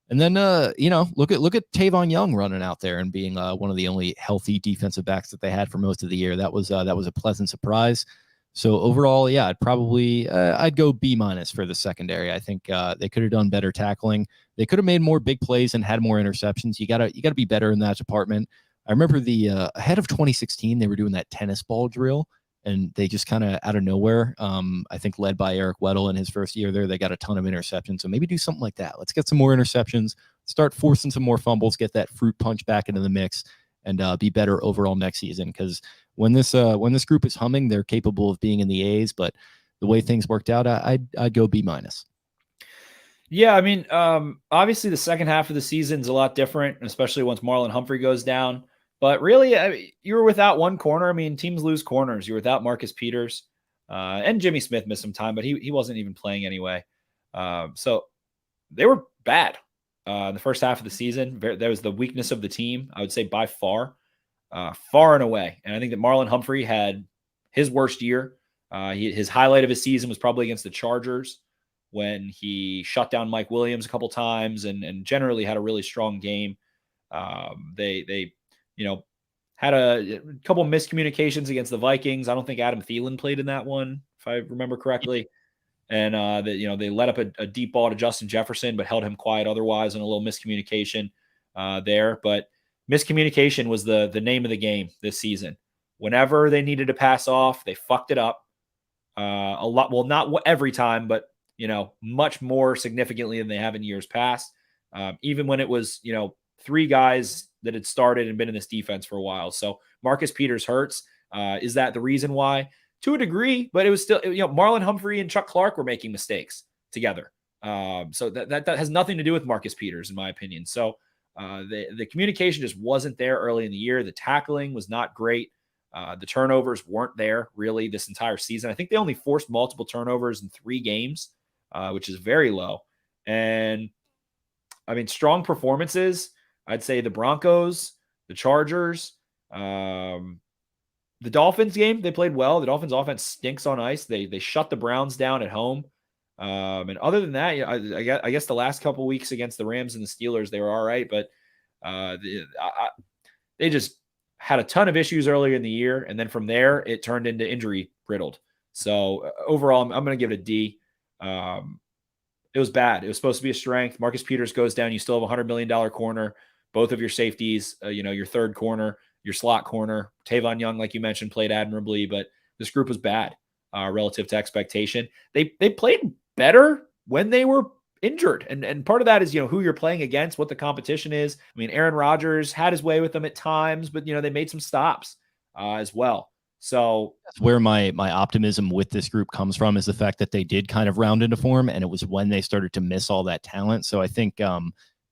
[SPEAKER 4] And then, look at Tavon Young running out there and being one of the only healthy defensive backs that they had for most of the year. That was a pleasant surprise. So overall, yeah, I'd go B- for the secondary. I think they could have done better tackling. They could have made more big plays and had more interceptions. You gotta be better in that department. I remember ahead of 2016, they were doing that tennis ball drill, and they just kind of out of nowhere, I think led by Eric Weddle in his first year there, they got a ton of interceptions. So maybe do something like that. Let's get some more interceptions, start forcing some more fumbles, get that fruit punch back into the mix, and be better overall next season. Because when this group is humming, they're capable of being in the A's. But the way things worked out, I'd go B-.
[SPEAKER 5] Yeah, I mean, obviously the second half of the season is a lot different, especially once Marlon Humphrey goes down. But really, you were without one corner. I mean, teams lose corners. You're without Marcus Peters, and Jimmy Smith missed some time, but he wasn't even playing anyway. So they were bad in the first half of the season. That was the weakness of the team, I would say, by far and away. And I think that Marlon Humphrey had his worst year. His highlight of his season was probably against the Chargers, when he shut down Mike Williams a couple times and generally had a really strong game. They had a couple miscommunications against the Vikings. I don't think Adam Thielen played in that one, if I remember correctly. And they let up a deep ball to Justin Jefferson, but held him quiet otherwise, and a little miscommunication there. But miscommunication was the name of the game this season. Whenever they needed to pass off, they fucked it up a lot. Well, not every time, but much more significantly than they have in years past. Even when it was, 3 guys that had started and been in this defense for a while. So Marcus Peters hurts. Is that the reason why? To a degree, but it was still, Marlon Humphrey and Chuck Clark were making mistakes together. So that has nothing to do with Marcus Peters, in my opinion. So the communication just wasn't there early in the year. The tackling was not great. The turnovers weren't there really this entire season. I think they only forced multiple turnovers in 3 games, which is very low. And I mean, strong performances. I'd say the Broncos, the Chargers, the Dolphins game, they played well. The Dolphins offense stinks on ice. They shut the Browns down at home. And other than that, I guess the last couple weeks against the Rams and the Steelers, they were all right, but they just had a ton of issues earlier in the year, and then from there it turned into injury riddled. So overall, I'm going to give it a D. It was bad. It was supposed to be a strength. Marcus Peters goes down. You still have $100 million corner. Both of your safeties, your third corner, your slot corner. Tavon Young, like you mentioned, played admirably, but this group was bad relative to expectation. They played better when they were injured. And part of that is, who you're playing against, what the competition is. I mean, Aaron Rodgers had his way with them at times, but, they made some stops as well. So
[SPEAKER 4] that's where my optimism with this group comes from, is the fact that they did kind of round into form, and it was when they started to miss all that talent. So I think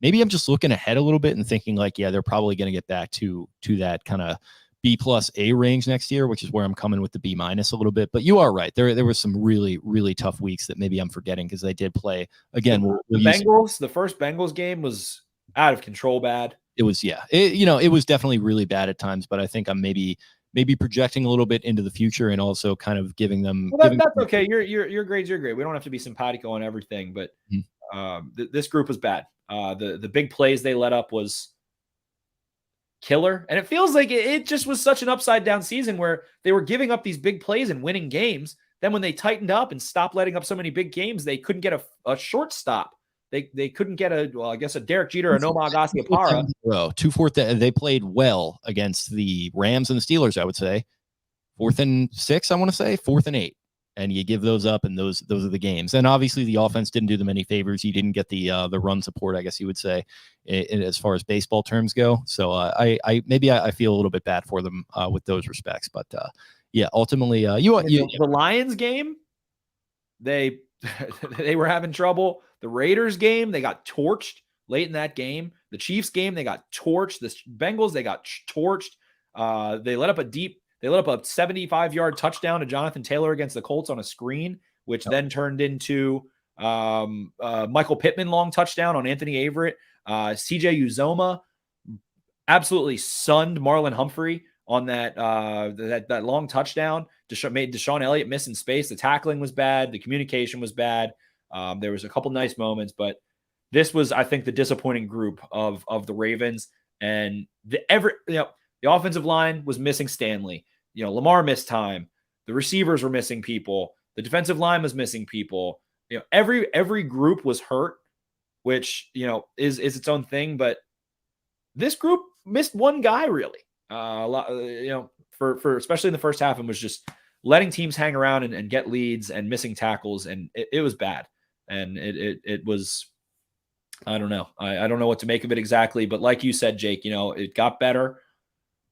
[SPEAKER 4] maybe I'm just looking ahead a little bit and thinking like, yeah, they're probably going to get back to that kind of B plus A range next year, which is where I'm coming with the B minus a little bit. But you are right. There were some really, really tough weeks that maybe I'm forgetting, because they did play again.
[SPEAKER 5] The first Bengals game was out of control bad.
[SPEAKER 4] It was, yeah. It was definitely really bad at times, but I think I'm maybe projecting a little bit into the future, and also kind of giving them.
[SPEAKER 5] Well, that's okay. Your grades are great. We don't have to be simpatico on everything, but this group was bad. The big plays they let up was killer, and it feels like it just was such an upside down season where they were giving up these big plays and winning games. Then when they tightened up and stopped letting up so many big games, they couldn't get a shortstop. They couldn't get a Derek Jeter or Nomar Garciaparra.
[SPEAKER 4] 2-4. They played well against the Rams and the Steelers, I would say. 4th and 6, I want to say. 4th and 8. And you give those up, and those are the games. And obviously the offense didn't do them any favors. You didn't get the run support, I guess you would say, as far as baseball terms go. So I feel a little bit bad for them with those respects. But yeah, ultimately,
[SPEAKER 5] the Lions game, they were having trouble. The Raiders game, they got torched late in that game. The Chiefs game, they got torched. The Bengals, they got torched. They let up a 75-yard touchdown to Jonathan Taylor against the Colts on a screen, which then turned into Michael Pittman long touchdown on Anthony Averett. CJ Uzoma absolutely sunned Marlon Humphrey on that long touchdown. Made Deshaun Elliott miss in space. The tackling was bad. The communication was bad. There was a couple nice moments, but this was, I think, the disappointing group of the Ravens. And the offensive line was missing Stanley. Lamar missed time. The receivers were missing people. The defensive line was missing people. Every group was hurt, which is its own thing. But this group missed one guy really. A lot, for especially in the first half, and was just letting teams hang around and get leads and missing tackles, and it was bad. And it was, I don't know. I don't know what to make of it exactly, but like you said, Jake, it got better.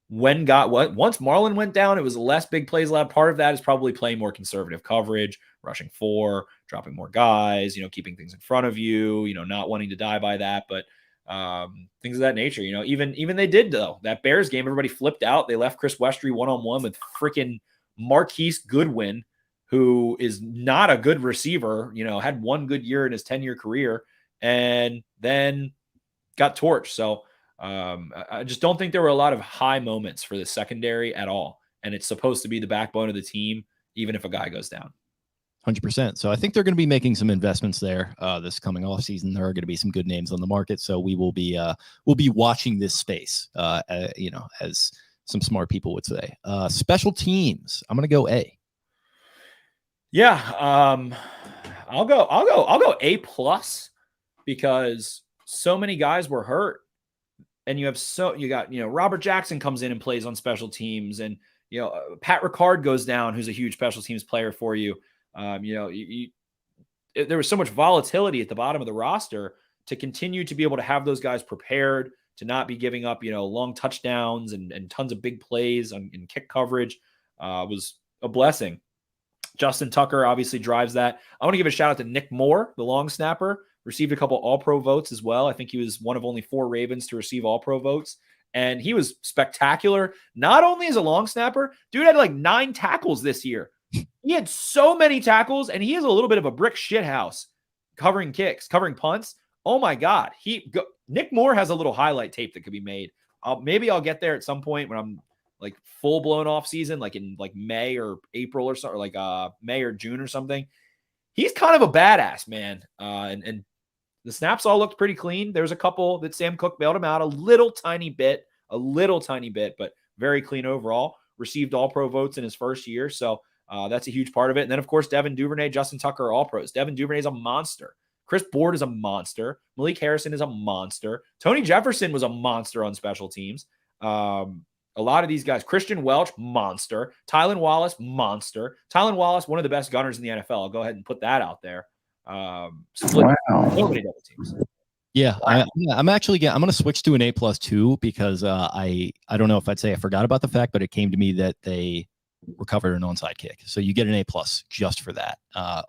[SPEAKER 5] Once Marlon went down, it was less big plays allowed. Part of that is probably playing more conservative coverage, rushing 4, dropping more guys, keeping things in front of you, not wanting to die by that, but things of that nature. Even they did though. That Bears game, everybody flipped out. They left Chris Westry one-on-one with freaking Marquise Goodwin, who is not a good receiver, had one good year in his 10-year career, and then got torched. So I just don't think there were a lot of high moments for the secondary at all. And it's supposed to be the backbone of the team, even if a guy goes down.
[SPEAKER 4] 100%. So I think they're going to be making some investments there this coming off season. There are going to be some good names on the market. So we will be watching this space, as some smart people would say. Special teams. I'm going to go A.
[SPEAKER 5] Yeah. I'll go A plus, because so many guys were hurt. And you got Robert Jackson comes in and plays on special teams, and Pat Ricard goes down, who's a huge special teams player for you. There was so much volatility at the bottom of the roster to continue to be able to have those guys prepared, to not be giving up long touchdowns and tons of big plays in kick coverage was a blessing. Justin Tucker obviously drives that. I want to give a shout out to Nick Moore, the long snapper. Received a couple All-Pro votes as well. I think he was one of only 4 Ravens to receive All-Pro votes. And he was spectacular. Not only as a long snapper, dude had like 9 tackles this year. He had so many tackles, and he is a little bit of a brick shit house covering kicks, covering punts. Oh my God. Nick Moore has a little highlight tape that could be made. Maybe I'll get there at some point when I'm like full blown off season, like in like May or April or something, or like May or June or something. He's kind of a badass, man. And the snaps all looked pretty clean. There was a couple that Sam Cook bailed him out a little tiny bit, but very clean overall, received all-pro votes in his first year. So that's a huge part of it. And then, of course, Devin Duvernay, Justin Tucker are all-pros. Devin Duvernay is a monster. Chris Board is a monster. Malik Harrison is a monster. Tony Jefferson was a monster on special teams. A lot of these guys, Christian Welch, monster. Tylan Wallace, monster. Tylan Wallace, one of the best gunners in the NFL. I'll go ahead and put that out there. Split so many double teams.
[SPEAKER 4] Yeah, I'm actually I'm going to switch to an A+ too, because I don't know if I'd say I forgot about the fact, but it came to me that they recovered an onside kick. So you get an A+ just for that.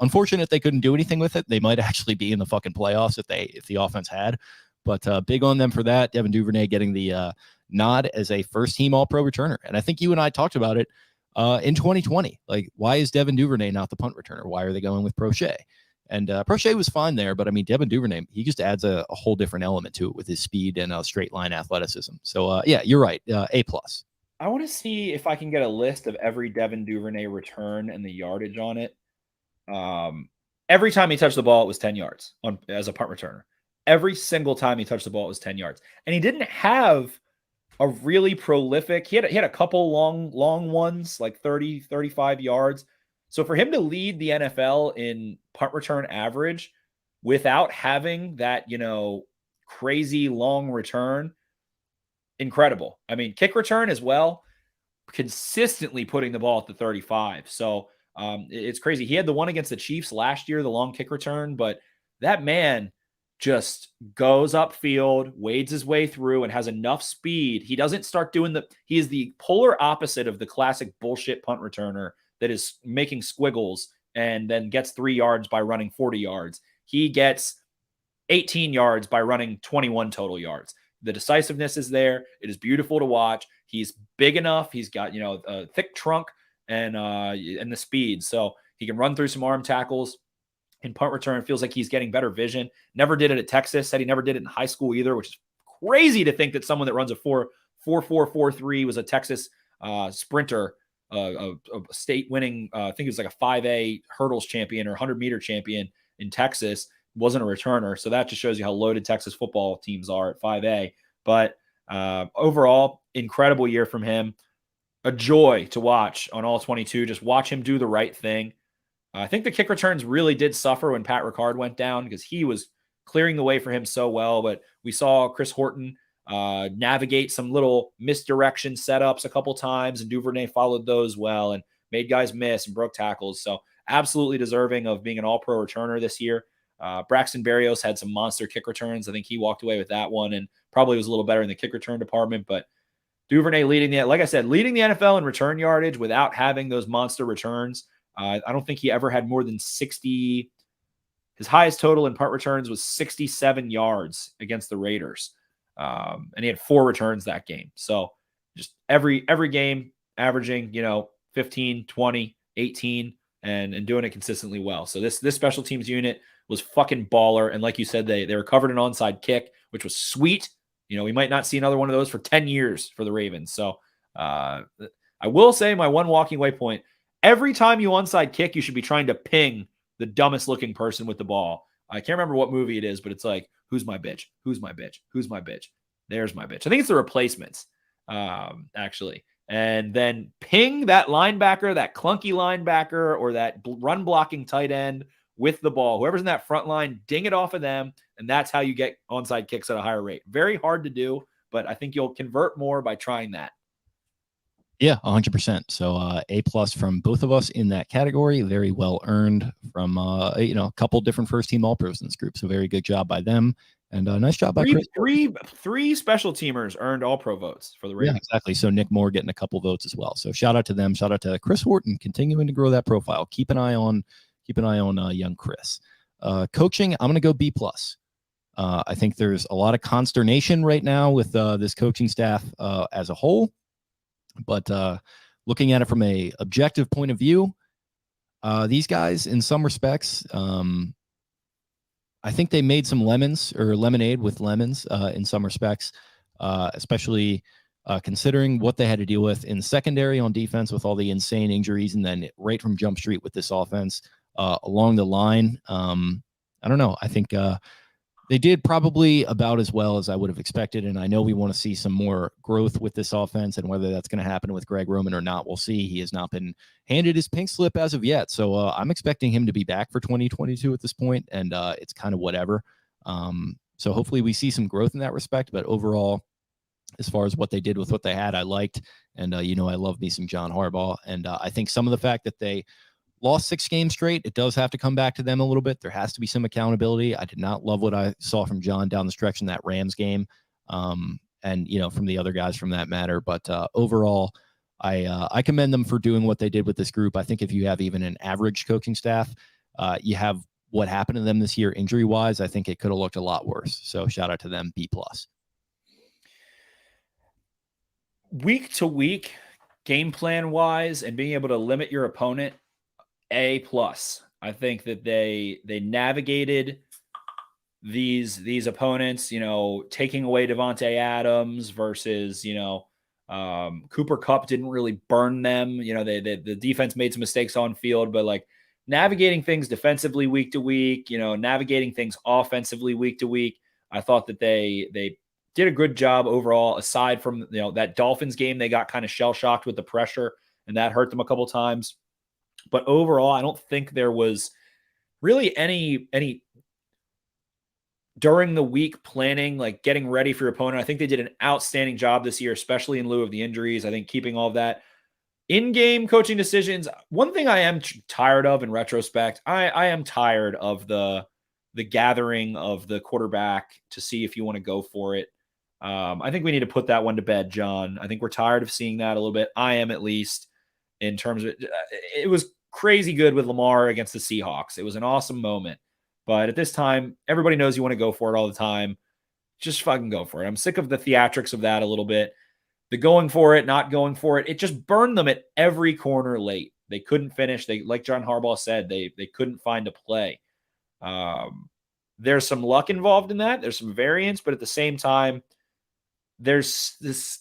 [SPEAKER 4] Unfortunate they couldn't do anything with it. They might actually be in the fucking playoffs if the offense had. But big on them for that. Devin Duvernay getting the nod as a first-team All-Pro returner. And I think you and I talked about it in 2020. Like, why is Devin Duvernay not the punt returner? Why are they going with Prochet? And Prochet was fine there, but I mean, Devin Duvernay, he just adds a whole different element to it with his speed and straight line athleticism. So, yeah, you're right. A+.
[SPEAKER 5] I want to see if I can get a list of every Devin Duvernay return and the yardage on it. Every time he touched the ball, it was 10 yards as a punt returner. Every single time he touched the ball, it was 10 yards. And he didn't have a really prolific, he had a couple long ones, like 30, 35 yards. So for him to lead the NFL in punt return average without having that, crazy long return, incredible. I mean, kick return as well, consistently putting the ball at the 35. So it's crazy. He had the one against the Chiefs last year, the long kick return, but that man just goes upfield, wades his way through, and has enough speed. He doesn't start doing he is the polar opposite of the classic bullshit punt returner that is making squiggles and then gets 3 yards by running 40 yards. He gets 18 yards by running 21 total yards. The decisiveness is there. It is beautiful to watch. He's big enough. He's got, a thick trunk and the speed. So he can run through some arm tackles. In punt return, feels like he's getting better vision. Never did it at Texas. Said he never did it in high school either, which is crazy to think that someone that runs a 4.443 was a Texas sprinter, a state winning, I think it was like a 5A hurdles champion or 100-meter champion in Texas, wasn't a returner. So that just shows you how loaded Texas football teams are at 5A. But overall, incredible year from him. A joy to watch on all 22. Just watch him do the right thing. I think the kick returns really did suffer when Pat Ricard went down because he was clearing the way for him so well. But we saw Chris Horton navigate some little misdirection setups a couple times, and Duvernay followed those well and made guys miss and broke tackles. So absolutely deserving of being an all-pro returner this year. Braxton Berrios had some monster kick returns. I think he walked away with that one and probably was a little better in the kick return department. But Duvernay leading the NFL in return yardage without having those monster returns. I don't think he ever had more than 60. His highest total in punt returns was 67 yards against the Raiders. And he had 4 returns that game. So just every game averaging, 15, 20, 18 and doing it consistently well. So this special teams unit was fucking baller. And like you said, they recovered an onside kick, which was sweet. We might not see another one of those for 10 years for the Ravens. So I will say my one walking away point, every time you onside kick, you should be trying to ping the dumbest looking person with the ball. I can't remember what movie it is, but it's like, who's my bitch? Who's my bitch? Who's my bitch? There's my bitch. I think it's The Replacements, actually. And then ping that linebacker, that clunky linebacker, or that run blocking tight end with the ball. Whoever's in that front line, ding it off of them. And that's how you get onside kicks at a higher rate. Very hard to do, but I think you'll convert more by trying that.
[SPEAKER 4] Yeah, 100%. So A+ from both of us in that category. Very well earned from a couple different first team All-Pros in this group. So very good job by them, and nice job by Chris.
[SPEAKER 5] Three special teamers earned All-Pro votes for the Ravens.
[SPEAKER 4] Yeah, exactly. So Nick Moore getting a couple votes as well. So shout out to them. Shout out to Chris Horton continuing to grow that profile. Keep an eye on young Chris. Coaching, I'm going to go B+. I think there's a lot of consternation right now with this coaching staff as a whole. But looking at it from a objective point of view, these guys, in some respects, I think they made some lemonade with lemons in some respects, especially considering what they had to deal with in secondary on defense with all the insane injuries, and then right from Jump Street with this offense along the line. I don't know. I think They did probably about as well as I would have expected, and I know we want to see some more growth with this offense, and whether that's going to happen with Greg Roman or not, we'll see. He has not been handed his pink slip as of yet, so I'm expecting him to be back for 2022 at this point, and it's kind of whatever. So hopefully we see some growth in that respect, but overall, as far as what they did with what they had, I liked, and I love me some John Harbaugh, and I think some of the fact that they lost 6 games straight, it does have to come back to them a little bit. There has to be some accountability. I did not love what I saw from John down the stretch in that Rams game, and from the other guys from that matter. But overall, I commend them for doing what they did with this group. I think if you have even an average coaching staff, you have what happened to them this year injury wise. I think it could have looked a lot worse. So shout out to them, B+.
[SPEAKER 5] Week to week, game plan wise, and being able to limit your opponent, A+. I think that they navigated these opponents, taking away Devontae Adams versus, Cooper Kupp didn't really burn them. The defense made some mistakes on field, but like navigating things defensively week to week, navigating things offensively week to week. I thought that they did a good job overall, aside from, that Dolphins game. They got kind of shell shocked with the pressure, and that hurt them a couple times. But overall, I don't think there was really any during the week planning, like getting ready for your opponent. I think they did an outstanding job this year, especially in lieu of the injuries. I think keeping all of that in-game coaching decisions. One thing I am tired of in retrospect, I am tired of the gathering of the quarterback to see if you want to go for it. I think we need to put that one to bed, John. I think we're tired of seeing that a little bit. I am, at least. In terms of it was crazy good with Lamar against the Seahawks. It was an awesome moment. But at this time, everybody knows you want to go for it all the time. Just fucking go for it. I'm sick of the theatrics of that a little bit. The going for it, not going for it. It just burned them at every corner late. They couldn't finish. Like John Harbaugh said, they couldn't find a play. There's some luck involved in that. There's some variance, but at the same time, there's this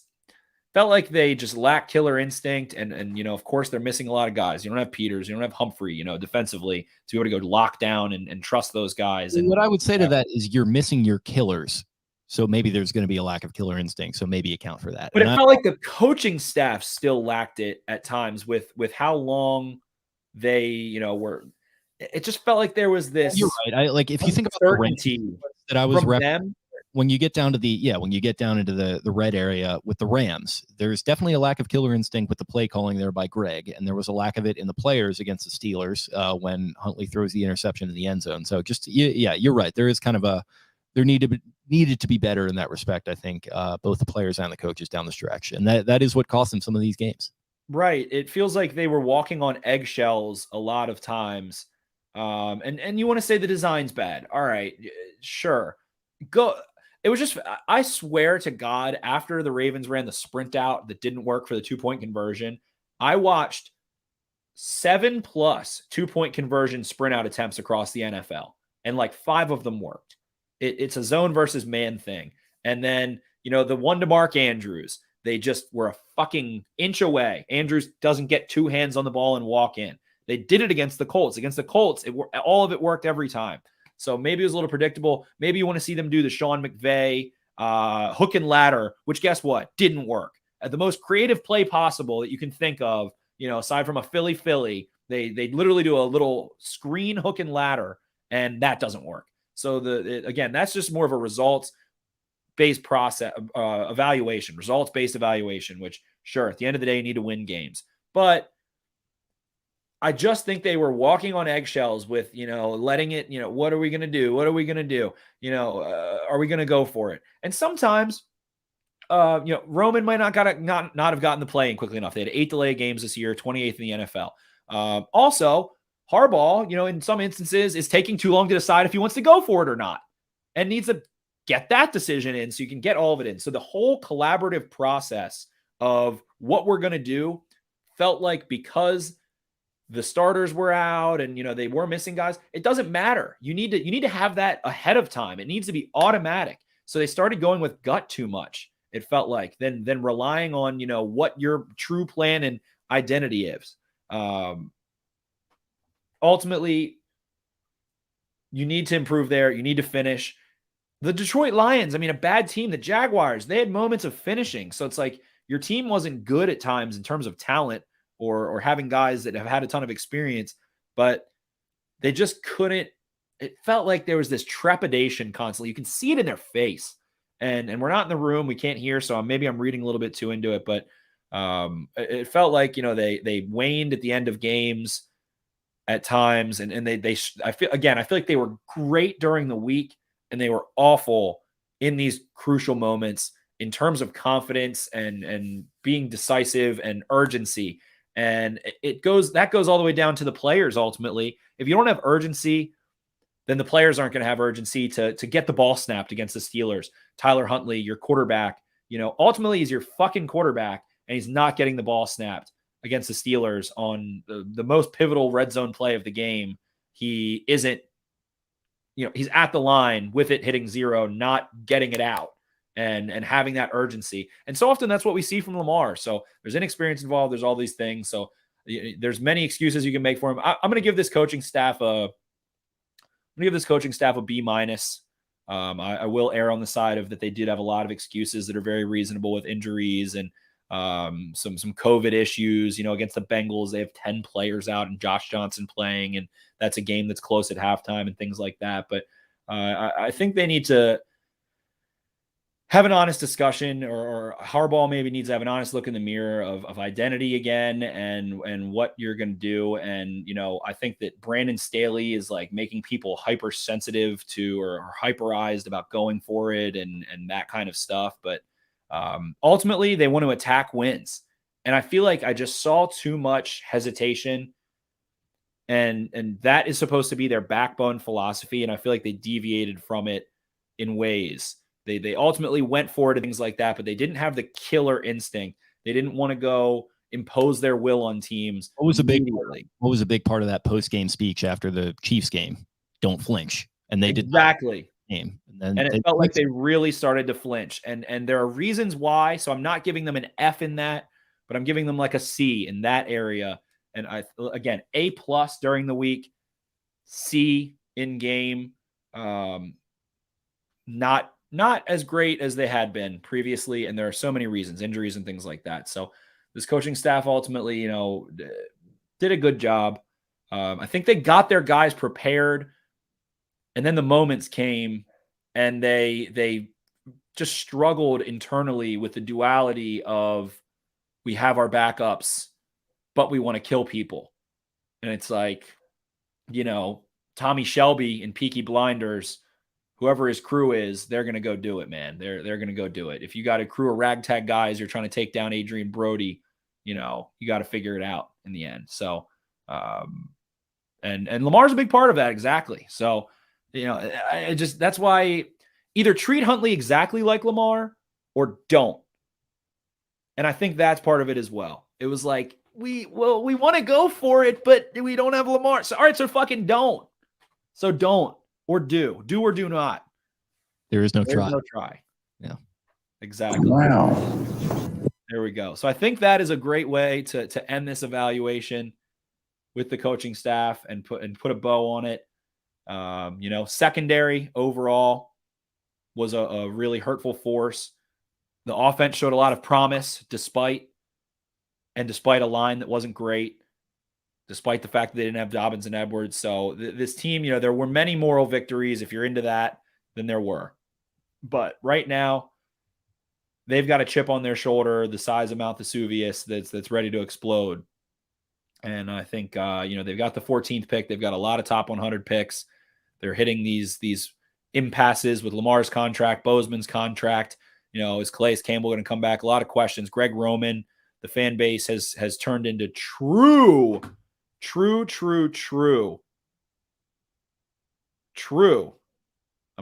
[SPEAKER 5] felt like they just lack killer instinct. And of course, they're missing a lot of guys. You don't have Peters. You don't have Humphrey, defensively to be able to go lock down and trust those guys. And
[SPEAKER 4] what I would say to that is you're missing your killers. So maybe there's going to be a lack of killer instinct. So maybe account for that.
[SPEAKER 5] But it felt like the coaching staff still lacked it at times with how long they, were. It just felt like there was this.
[SPEAKER 4] You're right. If you think about the Rams that I was repping, when you get down to when you get down into the red area with the Rams, there's definitely a lack of killer instinct with the play calling there by Greg, and there was a lack of it in the players against the Steelers when Huntley throws the interception in the end zone. So you're right. There is kind of there needed to be better in that respect. I think both the players and the coaches down the stretch, and that is what cost them some of these games. Right.
[SPEAKER 5] It feels like they were walking on eggshells a lot of times, and you want to say the design's bad. All right, sure, go. It was just, I swear to God, after the Ravens ran the sprint out that didn't work for the 2-point conversion, I watched 7+ 2-point conversion sprint out attempts across the NFL, and like 5 of them worked. It's a zone versus man thing. And then, the one to Mark Andrews, they just were a fucking inch away. Andrews doesn't get 2 hands on the ball and walk in. They did it against the Colts. Against the Colts, all of it worked every time. So maybe it was a little predictable. Maybe you want to see them do the Sean McVay hook and ladder, which guess what? Didn't work. At the most creative play possible that you can think of, aside from a Philly, they literally do a little screen hook and ladder, and that doesn't work. So again, that's just more of a results-based process evaluation, results-based evaluation, which sure, at the end of the day, you need to win games. But I just think they were walking on eggshells with, letting it, what are we going to do? What are we going to do? Are we going to go for it? And sometimes, Roman might not have gotten the play in quickly enough. They had 8 delay games this year, 28th in the NFL. Also, Harbaugh, in some instances is taking too long to decide if he wants to go for it or not, and needs to get that decision in so you can get all of it in. So the whole collaborative process of what we're going to do felt like, because the starters were out and, they were missing guys, it doesn't matter. You need to have that ahead of time. It needs to be automatic. So they started going with gut too much. It felt like then relying on, what your true plan and identity is. Ultimately, you need to improve there. You need to finish. The Detroit Lions, I mean, a bad team. The Jaguars, they had moments of finishing. So it's like your team wasn't good at times in terms of talent or having guys that have had a ton of experience, but they just couldn't. It felt like there was this trepidation constantly. You can see it in their face. And we're not in the room. We can't hear. So maybe I'm reading a little bit too into it, but it felt like, they waned at the end of games at times. And I feel like they were great during the week and they were awful in these crucial moments in terms of confidence and being decisive and urgency. And that goes all the way down to the players. Ultimately, if you don't have urgency, then the players aren't going to have urgency to get the ball snapped against the Steelers. Tyler Huntley, your quarterback, ultimately he's your fucking quarterback and he's not getting the ball snapped against the Steelers on the most pivotal red zone play of the game. He isn't, he's at the line with it hitting zero, not getting it out and having that urgency. And so often that's what we see from Lamar. So there's inexperience involved. There's all these things. So there's many excuses you can make for him. I'm going to give this coaching staff a B minus. I will err on the side of that they did have a lot of excuses that are very reasonable with injuries and some COVID issues. Against the Bengals, they have 10 players out and Josh Johnson playing, and that's a game that's close at halftime and things like that. But I think they need to have an honest discussion, or Harbaugh maybe needs to have an honest look in the mirror of identity again and what you're going to do. And, I think that Brandon Staley is like making people hypersensitive to or hyperized about going for it and that kind of stuff. But ultimately, they want to attack wins. And I feel like I just saw too much hesitation. And that is supposed to be their backbone philosophy. And I feel like they deviated from it in ways. They ultimately went for it and things like that, but they didn't have the killer instinct. They didn't want to go impose their will on teams.
[SPEAKER 4] What was a big part of that post-game speech after the Chiefs game? Don't flinch. And they did
[SPEAKER 5] exactly.
[SPEAKER 4] Game.
[SPEAKER 5] And it felt like they really started to flinch. And there are reasons why. So I'm not giving them an F in that, but I'm giving them like a C in that area. And again, A+ during the week, C in game. Not as great as they had been previously. And there are so many reasons, injuries and things like that. So this coaching staff ultimately, did a good job. I think they got their guys prepared. And then the moments came and they just struggled internally with the duality of we have our backups, but we want to kill people. And it's like, Tommy Shelby in Peaky Blinders, whoever his crew is, they're going to go do it, man. They're going to go do it. If you got a crew of ragtag guys, you're trying to take down Adrian Brody, you got to figure it out in the end. So, and Lamar's a big part of that. Exactly. So, that's why either treat Huntley exactly like Lamar or don't. And I think that's part of it as well. It was like, we want to go for it, but we don't have Lamar. So, all right, so fucking don't. So don't. Or do or do not.
[SPEAKER 4] There is no try.
[SPEAKER 5] No try.
[SPEAKER 4] Yeah,
[SPEAKER 5] exactly.
[SPEAKER 3] Wow.
[SPEAKER 5] There we go. So I think that is a great way to end this evaluation with the coaching staff and put a bow on it. Secondary overall was a really hurtful force. The offense showed a lot of promise despite a line that wasn't great. Despite the fact that they didn't have Dobbins and Edwards. So this team, there were many moral victories. If you're into that, then there were. But right now, they've got a chip on their shoulder the size of Mount Vesuvius that's ready to explode. And I think, they've got the 14th pick. They've got a lot of top 100 picks. They're hitting these impasses with Lamar's contract, Bozeman's contract. Is Calais Campbell going to come back? A lot of questions. Greg Roman, the fan base has turned into true. I'm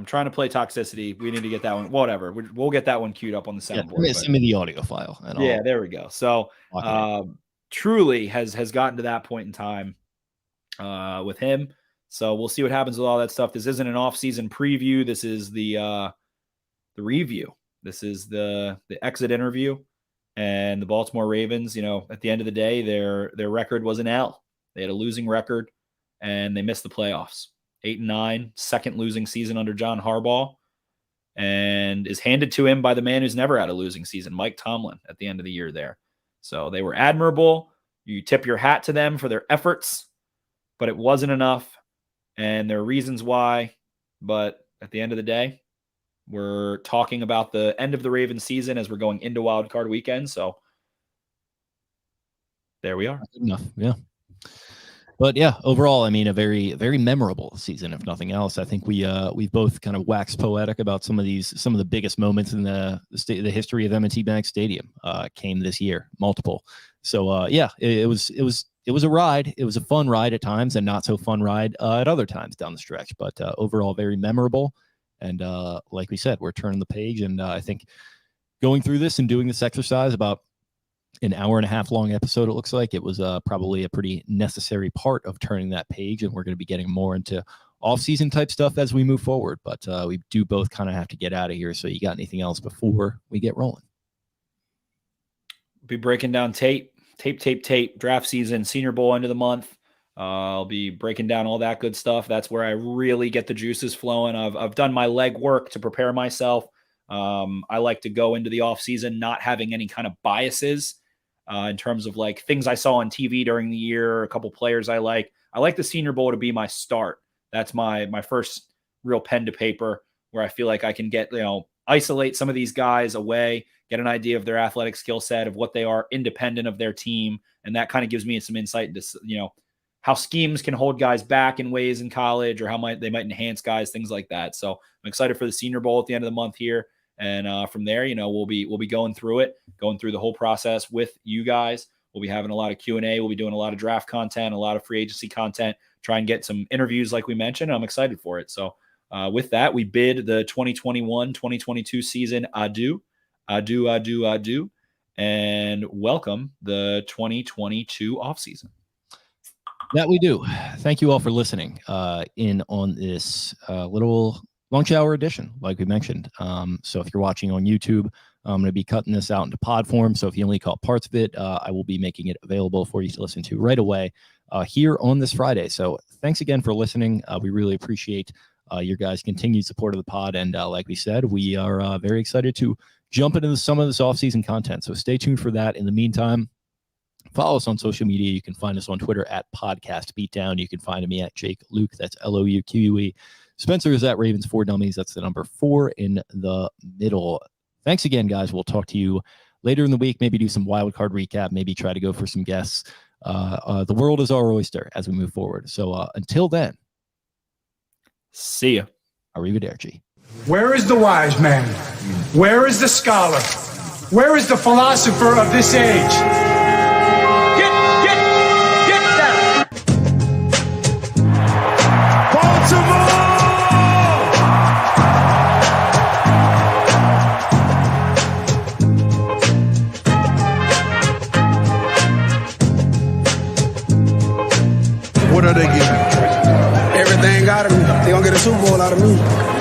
[SPEAKER 5] trying to play toxicity. We need to get that one. Whatever. We'll get that one queued up on the soundboard.
[SPEAKER 4] Yeah, send me the audio file.
[SPEAKER 5] Yeah, there we go. So truly has gotten to that point in time with him. So we'll see what happens with all that stuff. This isn't an off-season preview. This is the review. This is the exit interview. And the Baltimore Ravens, at the end of the day, their record was an L. They had a losing record, and they missed the playoffs. 8-9, second losing season under John Harbaugh. and is handed to him by the man who's never had a losing season, Mike Tomlin, at the end of the year there. So they were admirable. You tip your hat to them for their efforts, but it wasn't enough. And there are reasons why. But at the end of the day, we're talking about the end of the Ravens season as we're going into Wild Card weekend. So there we are.
[SPEAKER 4] Good enough. Yeah. But yeah, overall, I mean, a very, very memorable season, if nothing else. I think we've both kind of waxed poetic about some of the biggest moments in the history of M&T Bank Stadium came this year, multiple. So yeah, it was a ride. It was a fun ride at times, and not so fun ride at other times down the stretch. But overall, very memorable. And like we said, we're turning the page, and I think going through this and doing this exercise, about an hour and a half long episode, it looks like it was probably a pretty necessary part of turning that page, and we're going to be getting more into off-season type stuff as we move forward. But we do both kind of have to get out of here. So you got anything else before we get rolling?
[SPEAKER 5] Be breaking down tape, draft season, Senior Bowl end of the month. I'll be breaking down all that good stuff. That's where I really get the juices flowing. I've done my leg work to prepare myself. I like to go into the off season not having any kind of biases in terms of like things I saw on TV during the year, a couple players I like. I like the Senior Bowl to be my start. That's my first real pen to paper where I feel like I can get, isolate some of these guys away, get an idea of their athletic skill set, of what they are independent of their team. And that kind of gives me some insight into, how schemes can hold guys back in ways in college, or how they might enhance guys, things like that. So I'm excited for the Senior Bowl at the end of the month here. And from there, we'll be going through the whole process with you guys. We'll be having a lot of Q&A. We'll be doing a lot of draft content, a lot of free agency content, try and get some interviews like we mentioned. I'm excited for it. So with that, we bid the 2021-2022 season adieu, and welcome the 2022 offseason.
[SPEAKER 4] That we do. Thank you all for listening in on this little lunch hour edition, like we mentioned. So if you're watching on YouTube, I'm going to be cutting this out into pod form. So if you only caught parts of it, I will be making it available for you to listen to right away here on this Friday. So thanks again for listening. We really appreciate your guys' continued support of the pod. And like we said, we are very excited to jump into some of this off-season content. So stay tuned for that. In the meantime, follow us on social media. You can find us on Twitter at Podcast Beatdown. You can find me at Jake Luke. That's LOUQUE. Spencer is at Ravens 4 Dummies. That's the number 4 in the middle. Thanks again, guys. We'll talk to you later in the week. Maybe do some wild card recap. Maybe try to go for some guests. The world is our oyster as we move forward. So until then,
[SPEAKER 5] see ya.
[SPEAKER 4] Arrivederci.
[SPEAKER 1] Where is the wise man? Where is the scholar? Where is the philosopher of this age?
[SPEAKER 2] Get down!
[SPEAKER 1] Baltimore!
[SPEAKER 3] What are they getting? Everything out of me. They gonna get a Super Bowl out of me.